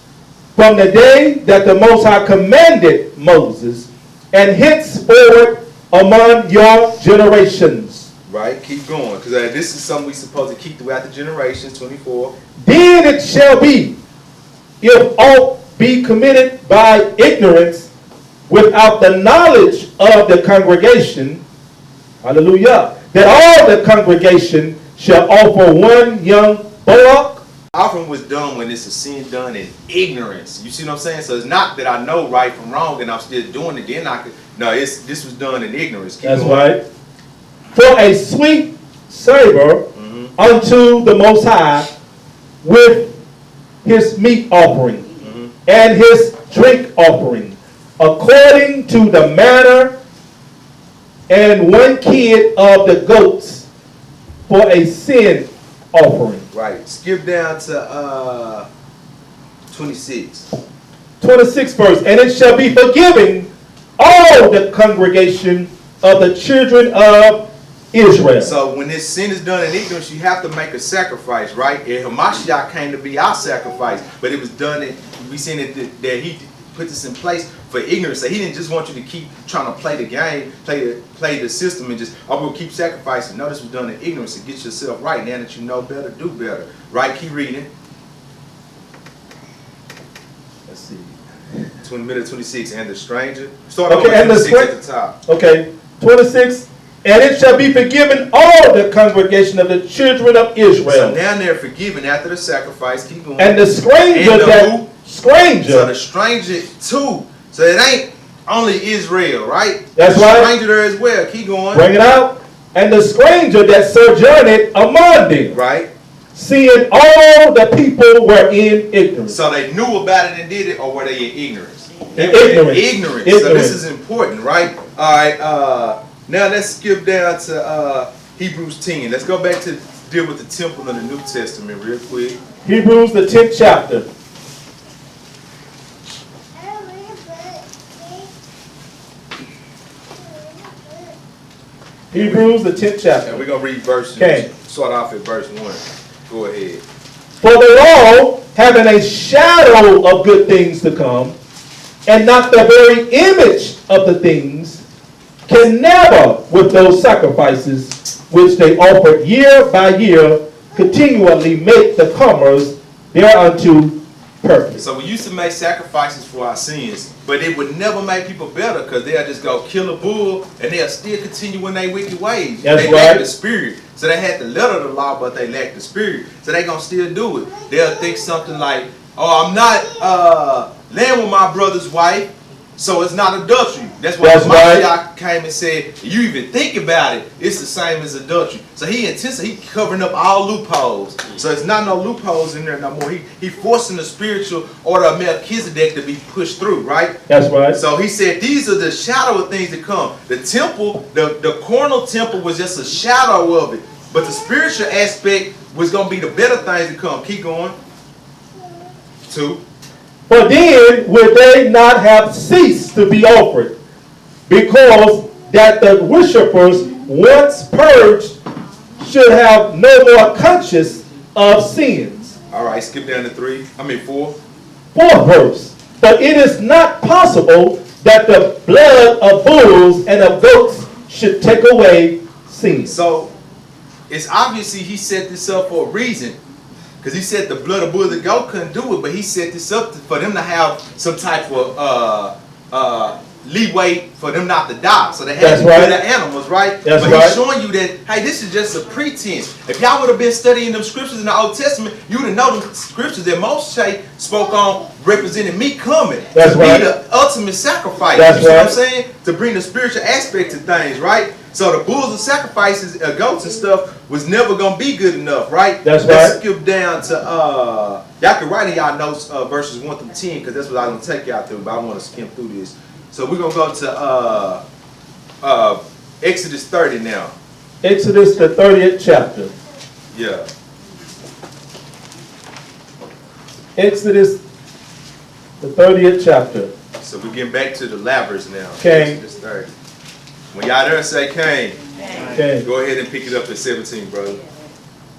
[SPEAKER 2] from the day that the Most High commanded Moses, and henceforward among your generations.
[SPEAKER 4] Right? Keep going. Because this is something we're supposed to keep throughout the generations. 24.
[SPEAKER 2] Then it shall be, if aught be committed by ignorance, without the knowledge of the congregation, hallelujah, that all the congregation shall offer one young bullock.
[SPEAKER 4] Offering was done when it's a sin done in ignorance. You see what I'm saying? So it's not that I know right from wrong and I'm still doing it. Then I could. No, this was done in ignorance. Keep
[SPEAKER 2] That's
[SPEAKER 4] going.
[SPEAKER 2] right. For a sweet savor unto the Most High with his meat offering and his drink offering, according to the manner, and one kid of the goats for a sin offering.
[SPEAKER 4] Right. Skip down to 26.
[SPEAKER 2] 26th verse. And it shall be forgiven all the congregation of the children of Israel.
[SPEAKER 4] So when this sin is done in ignorance, you have to make a sacrifice, right? And Hamashiach came to be our sacrifice, but it was done in, we seen it that he put this in place for ignorance. So he didn't just want you to keep trying to play the game, play the system, and just, oh, we'll keep sacrificing. No, this was done in ignorance to get yourself right. Now that you know better, do better. Right? Keep reading. Let's see. 26, and the stranger. Start
[SPEAKER 2] Okay,
[SPEAKER 4] over
[SPEAKER 2] and the
[SPEAKER 4] 26 at the top.
[SPEAKER 2] Okay, 26. And it shall be forgiven all the congregation of the children of
[SPEAKER 4] So
[SPEAKER 2] Israel.
[SPEAKER 4] now they're forgiven after the sacrifice. Keep going.
[SPEAKER 2] And the stranger
[SPEAKER 4] And the
[SPEAKER 2] that
[SPEAKER 4] who?
[SPEAKER 2] stranger.
[SPEAKER 4] So the stranger too. So it ain't only Israel, right?
[SPEAKER 2] That's
[SPEAKER 4] the
[SPEAKER 2] right.
[SPEAKER 4] Stranger there as well. Keep going.
[SPEAKER 2] Bring it out. And the stranger that sojourned among them,
[SPEAKER 4] Right.
[SPEAKER 2] seeing all the people were in ignorance.
[SPEAKER 4] So they knew about it and did it, or were they in ignorance? They
[SPEAKER 2] In
[SPEAKER 4] were
[SPEAKER 2] ignorance.
[SPEAKER 4] in ignorance. So
[SPEAKER 2] Ignorance.
[SPEAKER 4] this is important, right? All right. Now let's skip down to Hebrews 10. Let's go back to deal with the temple in the New Testament real quick.
[SPEAKER 2] Hebrews the 10th chapter. Hebrews the 10th
[SPEAKER 4] And
[SPEAKER 2] chapter.
[SPEAKER 4] we're gonna read verses.
[SPEAKER 2] Okay.
[SPEAKER 4] Start off at verse 1. Go ahead.
[SPEAKER 2] For the law, having a shadow of good things to come, and not the very image of the things, can never, with those sacrifices which they offered year by year, continually make the comers thereunto perfect.
[SPEAKER 4] So we used to make sacrifices for our sins, but it would never make people better, because they'll just go kill a bull and they'll still continue in their wicked ways.
[SPEAKER 2] That's
[SPEAKER 4] They lack
[SPEAKER 2] right.
[SPEAKER 4] the spirit. So they had the letter of the law, but they lack the spirit. So they gonna still do it. They'll think something like, oh, I'm not laying with my brother's wife, so it's not adultery. That's why
[SPEAKER 2] That's right.
[SPEAKER 4] Mashiach came and said, you even think about it, it's the same as adultery. So he covering up all loopholes. So it's not no loopholes in there no more. He forcing the spiritual order of Melchizedek to be pushed through, right?
[SPEAKER 2] That's right.
[SPEAKER 4] So he said these are the shadow of things to come. The temple, the carnal temple was just a shadow of it. But the spiritual aspect was going to be the better things to come. Keep going. 2.
[SPEAKER 2] For then would they not have ceased to be offered, because that the worshippers, once purged, should have no more conscience of sins.
[SPEAKER 4] All right, skip down to 4.
[SPEAKER 2] 4th verse. But it is not possible that the blood of bulls and of goats should take away sins.
[SPEAKER 4] So it's obviously he set this up for a reason. Because he said the blood of bull and goat couldn't do it, but he set this up for them to have some type of leeway for them not to die. So they had to kill the animals, right?
[SPEAKER 2] That's
[SPEAKER 4] but
[SPEAKER 2] right.
[SPEAKER 4] he's showing you that, hey, this is just a pretense. If y'all would have been studying them scriptures in the Old Testament, you would have known the scriptures that Moshe spoke on representing me coming
[SPEAKER 2] That's
[SPEAKER 4] to
[SPEAKER 2] right.
[SPEAKER 4] be the ultimate sacrifice.
[SPEAKER 2] That's
[SPEAKER 4] you see what I'm
[SPEAKER 2] right.
[SPEAKER 4] saying? To bring the spiritual aspect to things, right? So the bulls and sacrifices, goats and stuff was never gonna be good enough, right?
[SPEAKER 2] That's
[SPEAKER 4] Let's
[SPEAKER 2] right.
[SPEAKER 4] skip down to y'all can write in y'all notes verses 1 through 10 because that's what I'm gonna take y'all through. But I want to skim through this. So we're gonna go to Exodus 30 now.
[SPEAKER 2] Exodus the 30th chapter.
[SPEAKER 4] Yeah.
[SPEAKER 2] Exodus the 30th chapter.
[SPEAKER 4] So we're getting back to the lavers now.
[SPEAKER 2] Okay.
[SPEAKER 4] Exodus 30. When y'all there say Cain,
[SPEAKER 2] Okay.
[SPEAKER 4] go ahead and pick it up at 17, brother.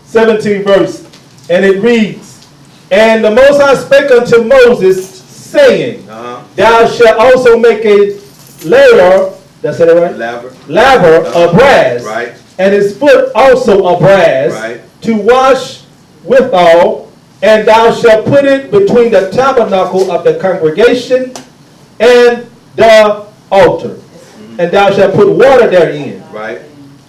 [SPEAKER 2] 17th verse. And it reads, And the Most High spake unto Moses, saying, Thou shalt also make a laver, that's it right? Laver of brass,
[SPEAKER 4] Right.
[SPEAKER 2] and his foot also of brass,
[SPEAKER 4] Right.
[SPEAKER 2] to wash withal, and thou shalt put it between the tabernacle of the congregation and the altar, and thou shalt put water therein.
[SPEAKER 4] Right.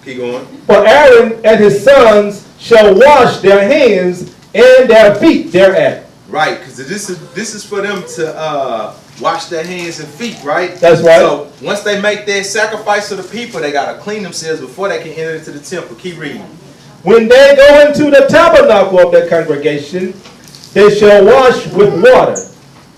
[SPEAKER 4] Keep going.
[SPEAKER 2] For Aaron and his sons shall wash their hands and their feet thereat.
[SPEAKER 4] Right, because this is for them to wash their hands and feet, right?
[SPEAKER 2] That's right.
[SPEAKER 4] So once they make their sacrifice to the people, they gotta clean themselves before they can enter into the temple. Keep reading.
[SPEAKER 2] When they go into the tabernacle of the congregation, they shall wash with water,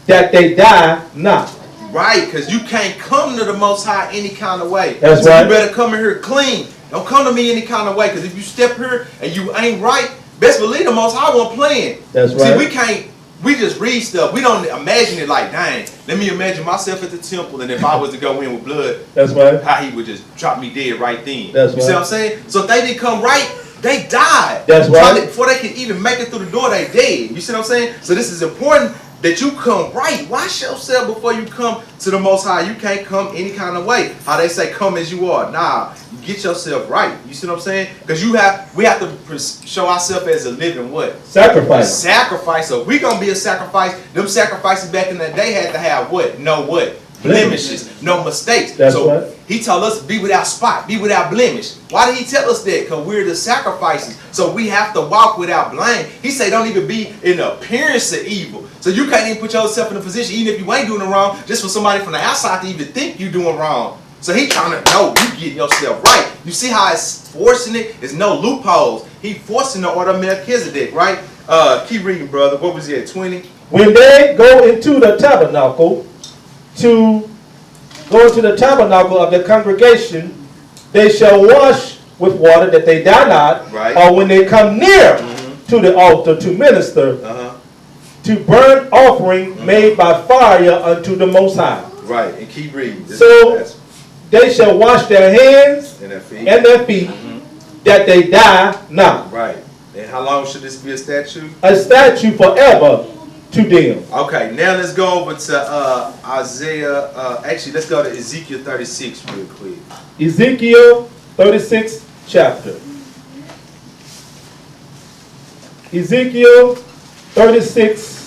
[SPEAKER 2] that they die not.
[SPEAKER 4] Right, because you can't come to the Most High any kind of way.
[SPEAKER 2] That's
[SPEAKER 4] so
[SPEAKER 2] right.
[SPEAKER 4] You better come in here clean. Don't come to me any kind of way, because if you step here and you ain't right, best believe the Most High won't playing.
[SPEAKER 2] That's
[SPEAKER 4] See,
[SPEAKER 2] right.
[SPEAKER 4] we just read stuff. We don't imagine it like, dang, let me imagine myself at the temple, and if I was to go in with blood,
[SPEAKER 2] That's right.
[SPEAKER 4] how he would just drop me dead right then.
[SPEAKER 2] That's
[SPEAKER 4] you see
[SPEAKER 2] right.
[SPEAKER 4] what I'm saying? So if they didn't come right, they died.
[SPEAKER 2] That's right.
[SPEAKER 4] Before they could even make it through the door, they dead. You see what I'm saying? So this is important that you come right. Wash yourself before you come to the Most High. You can't come any kind of way. How they say, come as you are. Nah, you get yourself right. You see what I'm saying? Because we have to show ourselves as a living what?
[SPEAKER 2] Sacrifice.
[SPEAKER 4] Sacrifice. So we gonna be a sacrifice. Them sacrifices back in the day had to have what? No what? Blemishes, no mistakes.
[SPEAKER 2] That's
[SPEAKER 4] so
[SPEAKER 2] right.
[SPEAKER 4] he told us be without spot, be without blemish. Why did he tell us that? Because we're the sacrifices. So we have to walk without blame. He said don't even be in the appearance of evil. So you can't even put yourself in a position, even if you ain't doing it wrong, just for somebody from the outside to even think you doing wrong. So he trying to know you getting yourself right. You see how it's forcing it? There's no loopholes. He forcing the order of Melchizedek, right? Keep reading, brother. What was it, 20?
[SPEAKER 2] When they go into the tabernacle of the congregation, they shall wash with water, that they die not.
[SPEAKER 4] Right.
[SPEAKER 2] Or when they come near to the altar to minister, to burn offering made by fire unto the Most High.
[SPEAKER 4] Right, and keep reading.
[SPEAKER 2] So they shall wash their hands
[SPEAKER 4] and
[SPEAKER 2] and their feet, that they die not.
[SPEAKER 4] Right. And how long should this be a statute?
[SPEAKER 2] A statute forever to them.
[SPEAKER 4] Okay, now let's go over to Isaiah. Actually, let's go to Ezekiel 36 real quick.
[SPEAKER 2] Ezekiel 36 chapter. Ezekiel 36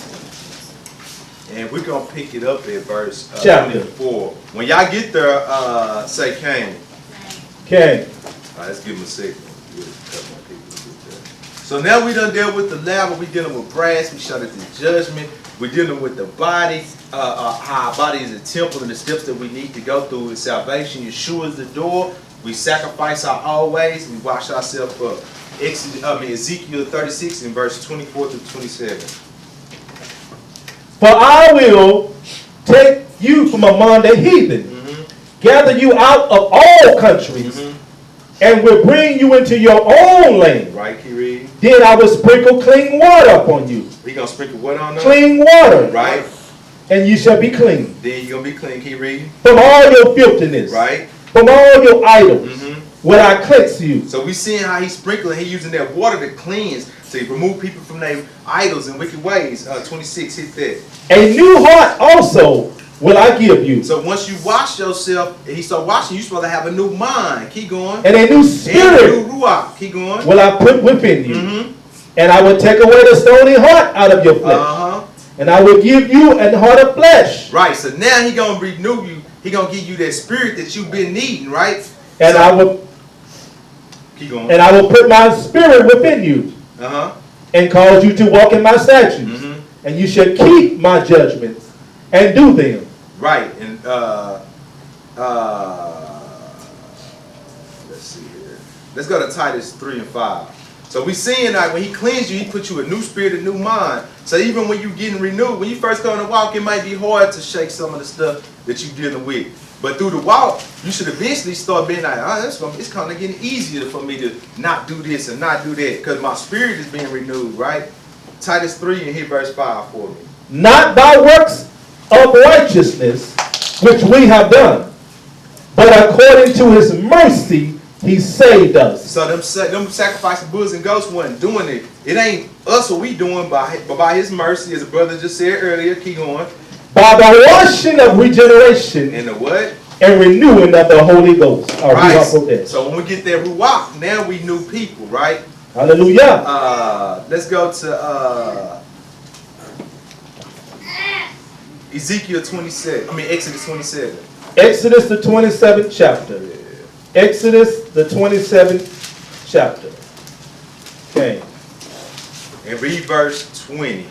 [SPEAKER 4] And we're going to pick it up at verse
[SPEAKER 2] Chapter.
[SPEAKER 4] 24. When y'all get there, say Cain.
[SPEAKER 2] Okay.
[SPEAKER 4] All right, let's give him a second. Give a couple more people to get there. So now we done dealt with the laver, we dealing with brass, we showed it the judgment, we're dealing with the body, how our body is a temple and the steps that we need to go through in salvation. Yeshua is the door. We sacrifice our always, we wash ourselves up. Ezekiel 36 in verse 24 through 27.
[SPEAKER 2] For I will take you from among the heathen, gather you out of all countries, and will bring you into your own land.
[SPEAKER 4] Right, keep reading.
[SPEAKER 2] Then I will sprinkle clean water upon you.
[SPEAKER 4] We gonna sprinkle what on them?
[SPEAKER 2] Clean water.
[SPEAKER 4] Right.
[SPEAKER 2] And you shall be clean.
[SPEAKER 4] Then you're gonna be clean. Keep reading.
[SPEAKER 2] From all your filthiness.
[SPEAKER 4] Right.
[SPEAKER 2] From all your idols. Will I cleanse you.
[SPEAKER 4] So we seeing how he's sprinkling, he using that water to cleanse, to remove people from their idols and wicked ways. 26, hit that.
[SPEAKER 2] A new heart also will I give you.
[SPEAKER 4] So once you wash yourself, and he start washing, you're supposed to have a new mind. Keep going.
[SPEAKER 2] And a new spirit
[SPEAKER 4] and a new ruach. Keep going.
[SPEAKER 2] will I put within you. And I will take away the stony heart out of your flesh. And I will give you an heart of flesh.
[SPEAKER 4] Right. So now he gonna renew you. He gonna give you that spirit that you've been needing, right?
[SPEAKER 2] And
[SPEAKER 4] so,
[SPEAKER 2] I will
[SPEAKER 4] keep going.
[SPEAKER 2] And I will put my spirit within you. And cause you to walk in my statutes. And you shall keep my judgments and do them.
[SPEAKER 4] Right. And let's see here. Let's go to Titus 3 and 5. So we seeing that when he cleans you, he put you a new spirit, a new mind. So even when you getting renewed, when you first come to walk, it might be hard to shake some of the stuff that you're dealing with. But through the walk, you should eventually start being like, it's kind of getting easier for me to not do this and not do that, because my spirit is being renewed, right? Titus 3 and hit verse 5 for me.
[SPEAKER 2] Not by works of righteousness which we have done, but according to his mercy he saved us.
[SPEAKER 4] So them sacrificing bulls and goats wasn't doing it. It ain't us what we doing, but by his mercy, as the brother just said earlier. Keep going.
[SPEAKER 2] By the washing of regeneration
[SPEAKER 4] And the what?
[SPEAKER 2] and renewing of the Holy Ghost.
[SPEAKER 4] Right. So when we get that ruach, now we new people, right?
[SPEAKER 2] Hallelujah.
[SPEAKER 4] Let's go to Ezekiel 27. Exodus 27.
[SPEAKER 2] Exodus the 27th chapter. Exodus the 27th chapter. Okay.
[SPEAKER 4] And read verse 20.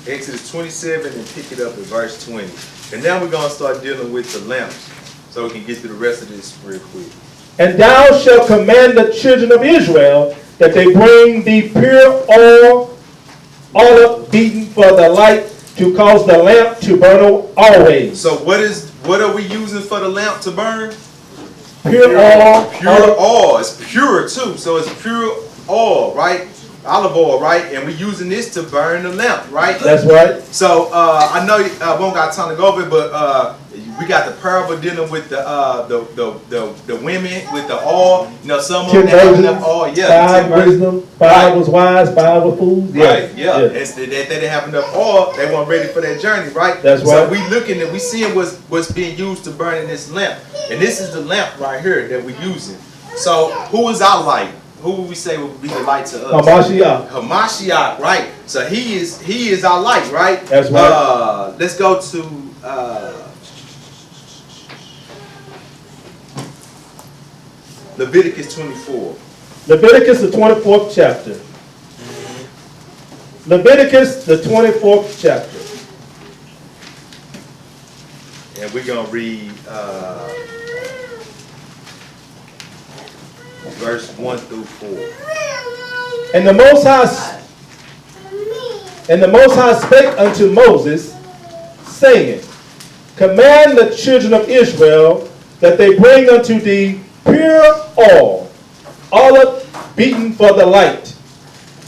[SPEAKER 4] Exodus 27 and pick it up at verse 20. And now we're going to start dealing with the lamps so we can get through the rest of this real quick.
[SPEAKER 2] And thou shalt command the children of Israel that they bring thee pure oil, olive beaten for the light, to cause the lamp to burn always.
[SPEAKER 4] So what are we using for the lamp to burn?
[SPEAKER 2] Pure oil.
[SPEAKER 4] Pure oil. It's pure too. So it's pure oil, right? Olive oil, right? And we're using this to burn the lamp, right?
[SPEAKER 2] That's right.
[SPEAKER 4] So I know I won't got time to go over it, but we got the parable dealing with the women with the oil. You know, some of them have enough oil. Yeah.
[SPEAKER 2] 5 wisdom, 5 was wise, 5 was fools.
[SPEAKER 4] Right, yeah. They didn't have enough oil. They weren't ready for that journey, right?
[SPEAKER 2] That's right.
[SPEAKER 4] So we looking and we seeing what's being used to burn in this lamp. And this is the lamp right here that we're using. So who is our light? Who would we say would be the light to us?
[SPEAKER 2] Hamashiach.
[SPEAKER 4] Hamashiach, right? So he is our light, right?
[SPEAKER 2] That's right.
[SPEAKER 4] Let's go to Leviticus 24.
[SPEAKER 2] Leviticus the 24th chapter. Leviticus the 24th chapter.
[SPEAKER 4] And we're going to read verse 1 through 4.
[SPEAKER 2] And the Most High spake unto Moses, saying, Command the children of Israel that they bring unto thee pure oil, olive beaten for the light,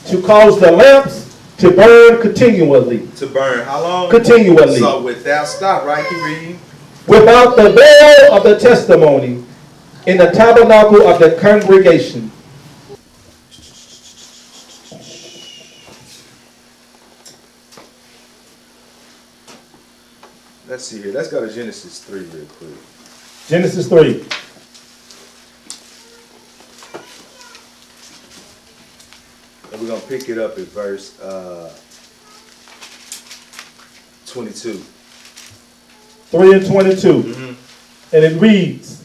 [SPEAKER 2] to cause the lamps to burn continually.
[SPEAKER 4] To burn how long?
[SPEAKER 2] Continually.
[SPEAKER 4] So without stop, right? Keep reading.
[SPEAKER 2] Without the veil of the testimony, in the tabernacle of the congregation.
[SPEAKER 4] Let's see here. Let's go to Genesis 3 real quick.
[SPEAKER 2] Genesis 3.
[SPEAKER 4] And we're going to pick it up at verse 22.
[SPEAKER 2] 3 and 22. And it reads,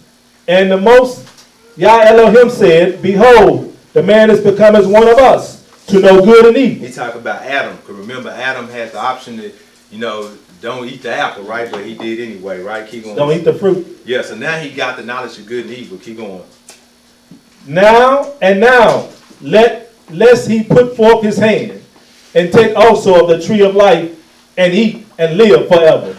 [SPEAKER 2] And the Most Yah Elohim said, Behold, the man is become as one of us, to know good and evil.
[SPEAKER 4] He talk about Adam. Because remember, Adam had the option to, don't eat the apple, right? But he did anyway, right? Keep going.
[SPEAKER 2] Don't eat the fruit.
[SPEAKER 4] Yeah, so now he got the knowledge of good and evil. Keep going.
[SPEAKER 2] Now, lest he put forth his hand, and take also of the tree of life, and eat, and live forever.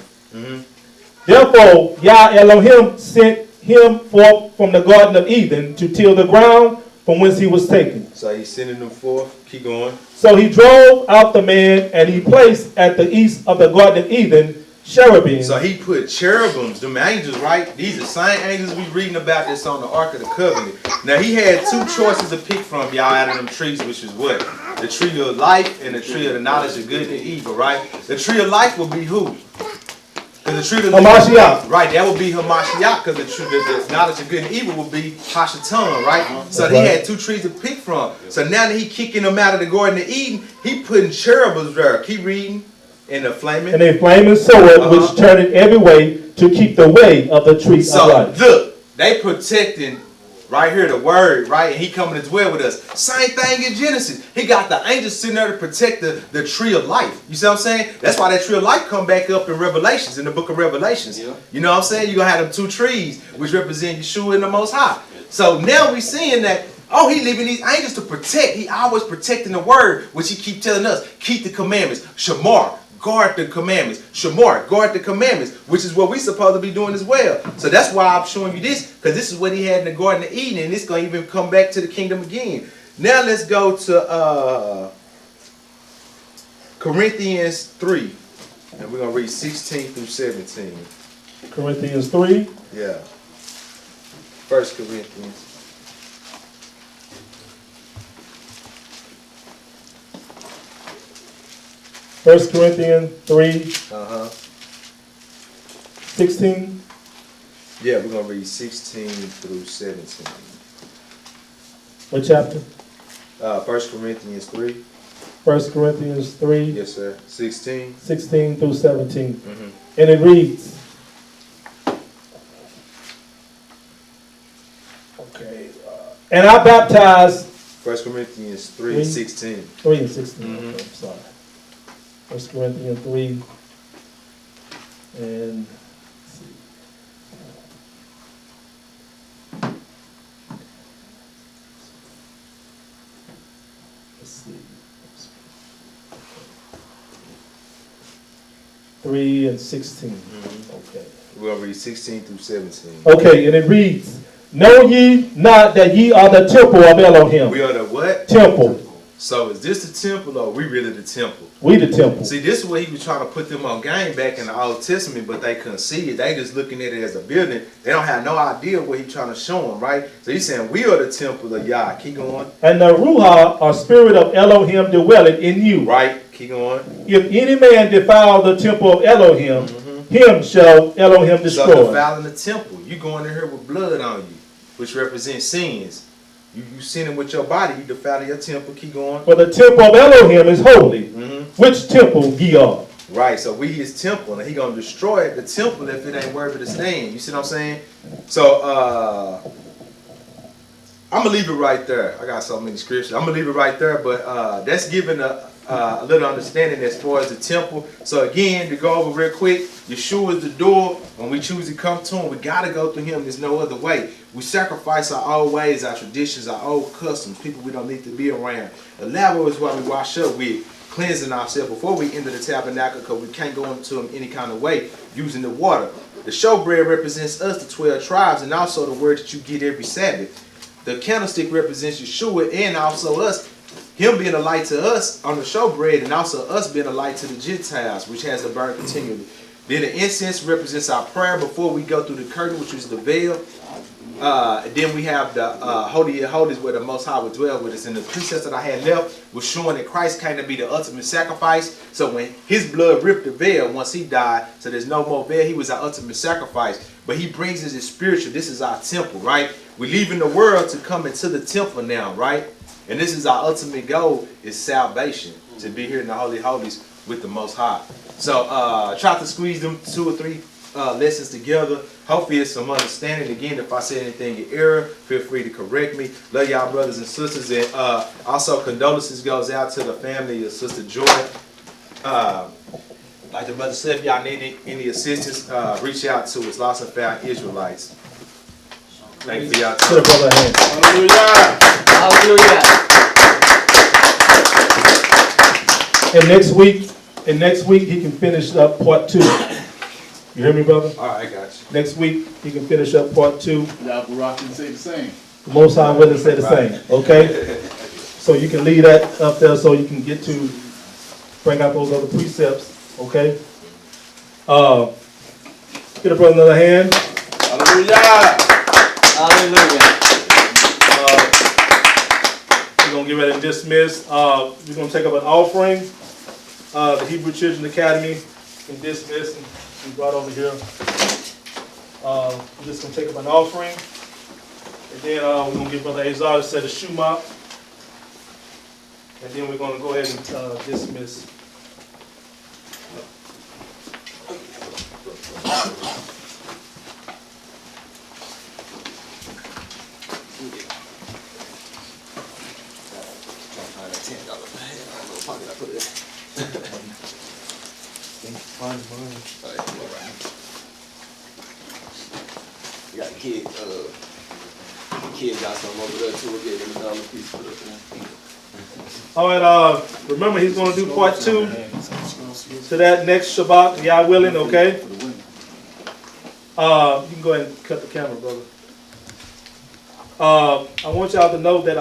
[SPEAKER 2] Therefore, Yah Elohim sent him forth from the Garden of Eden to till the ground from whence he was taken.
[SPEAKER 4] So he's sending them forth. Keep going.
[SPEAKER 2] So he drove out the man, and he placed at the east of the Garden of Eden cherubim.
[SPEAKER 4] So he put cherubims, them angels, right? These are the same angels we reading about this on the Ark of the Covenant. Now he had two choices to pick from, y'all, out of them trees, which is what? The tree of life and the tree of the knowledge of good and evil, right? The tree of life will be who? Because the tree of
[SPEAKER 2] Hamashiach.
[SPEAKER 4] Right, that would be Hamashiach, because the knowledge of good and evil would be Hashatan, right? So he had two trees to pick from. So now that he kicking them out of the Garden of Eden, he putting cherubims there. Keep reading. In the flaming.
[SPEAKER 2] And a flaming sword which turned every way to keep the way of the tree of life.
[SPEAKER 4] So look, they protecting right here the word, right? And he coming to dwell with us. Same thing in Genesis. He got the angels sitting there to protect the tree of life. You see what I'm saying? That's why that tree of life come back up in Revelations, in the book of Revelations. Yeah. You know what I'm saying? You're going to have them two trees, which represent Yeshua and the Most High. So now we're seeing that, oh, he leaving these angels to protect. He always protecting the word, which he keep telling us. Keep the commandments. Shamar. Guard the commandments. Shamar, guard the commandments, which is what we're supposed to be doing as well. So that's why I'm showing you this, because this is what he had in the Garden of Eden, and it's going to even come back to the kingdom again. Now let's go to Corinthians 3, and we're going to read 16 through 17.
[SPEAKER 2] Corinthians 3.
[SPEAKER 4] Yeah. 1 Corinthians.
[SPEAKER 2] 1 Corinthians 3, 16.
[SPEAKER 4] Yeah, we're going to read 16 through 17.
[SPEAKER 2] What chapter?
[SPEAKER 4] 1 Corinthians 3.
[SPEAKER 2] 1 Corinthians 3.
[SPEAKER 4] Yes, sir. 16.
[SPEAKER 2] 16 through 17. And it reads, okay, and I baptized.
[SPEAKER 4] 1 Corinthians 3, 16.
[SPEAKER 2] 3 and 16. Okay, I'm sorry. 1 Corinthians 3 and let's see. Let's see. 3 and 16. Okay.
[SPEAKER 4] We're going to read 16 through 17.
[SPEAKER 2] Okay, and it reads, know ye not that ye are the temple of Elohim?
[SPEAKER 4] We are the what?
[SPEAKER 2] Temple.
[SPEAKER 4] So is this the temple or are we really the temple?
[SPEAKER 2] We the temple.
[SPEAKER 4] See, this is what he was trying to put them on game back in the Old Testament, but they couldn't see it. They just looking at it as a building. They don't have no idea what he's trying to show them, right? So he's saying, we are the temple of Yah. Keep going.
[SPEAKER 2] And the Ruach, or spirit of Elohim, dwelleth in you.
[SPEAKER 4] Right. Keep going.
[SPEAKER 2] If any man defile the temple of Elohim, him shall Elohim destroy.
[SPEAKER 4] So defiling the temple, you going in here with blood on you, which represents sins. You sinning with your body, you defiling your temple. Keep going.
[SPEAKER 2] For the temple of Elohim is holy, which temple ye are.
[SPEAKER 4] Right, so we his temple, and he gonna destroy the temple if it ain't worthy to stand. You see what I'm saying? So I'm gonna leave it right there. I got so many scriptures. I'm gonna leave it right there, but that's giving a little understanding as far as the temple. So again, to go over real quick, Yeshua is the door. When we choose to come to him, we gotta go through him. There's no other way. We sacrifice our old ways, our traditions, our old customs, people we don't need to be around. The laver is why we wash up with, cleansing ourselves before we enter the tabernacle, because we can't go into him any kind of way using the water. The showbread represents us, the 12 tribes, and also the word that you get every Sabbath. The candlestick represents Yeshua and also us, him being a light to us on the showbread, and also us being a light to the Gentiles, which has to burn continually. Then the incense represents our prayer before we go through the curtain, which is the veil. Then we have the Holy of Holies, where the Most High would dwell with us. And the precepts that I had left was showing that Christ came to be the ultimate sacrifice. So when his blood ripped the veil once he died, so there's no more veil, he was our ultimate sacrifice. But he brings us his spiritual. This is our temple, right? We're leaving the world to come into the temple now, right? And this is our ultimate goal, is salvation, to be here in the Holy Holies with the Most High. So try to squeeze them 2 or 3 lessons together. Hopefully it's some understanding. Again, if I said anything in error, feel free to correct me. Love y'all brothers and sisters. And also condolences goes out to the family of Sister Joy. Like the brother said, if y'all need any assistance, reach out to us. Lost and Found Israelites. Thank you for y'all
[SPEAKER 2] To
[SPEAKER 4] time.
[SPEAKER 2] the brother hand.
[SPEAKER 3] Hallelujah.
[SPEAKER 5] Hallelujah.
[SPEAKER 2] And next week he can finish up part 2. You hear me, brother?
[SPEAKER 4] All right, I got you.
[SPEAKER 2] Next week he can finish up part 2.
[SPEAKER 5] Y'all can rock and say the same.
[SPEAKER 2] The Most High will say the same. Okay? So you can leave that up there so you can get to bring out those other precepts. Okay? Get a brother another hand.
[SPEAKER 3] Hallelujah.
[SPEAKER 5] Hallelujah.
[SPEAKER 2] We're going to get ready to dismiss. We're going to take up an offering. The Hebrew Children Academy can dismiss and be brought over here. We're just going to take up an offering. And then we're going to get Brother Azar to set a shoe mop. And then we're going to go ahead and dismiss.
[SPEAKER 5] You got the kids got some over there too. We'll get them $1 piece for the
[SPEAKER 2] All right, remember he's going to do part 2 to that next Shabbat, Yah willing, okay? You can go ahead and cut the camera, brother. I want y'all to know that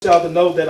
[SPEAKER 2] y'all to know that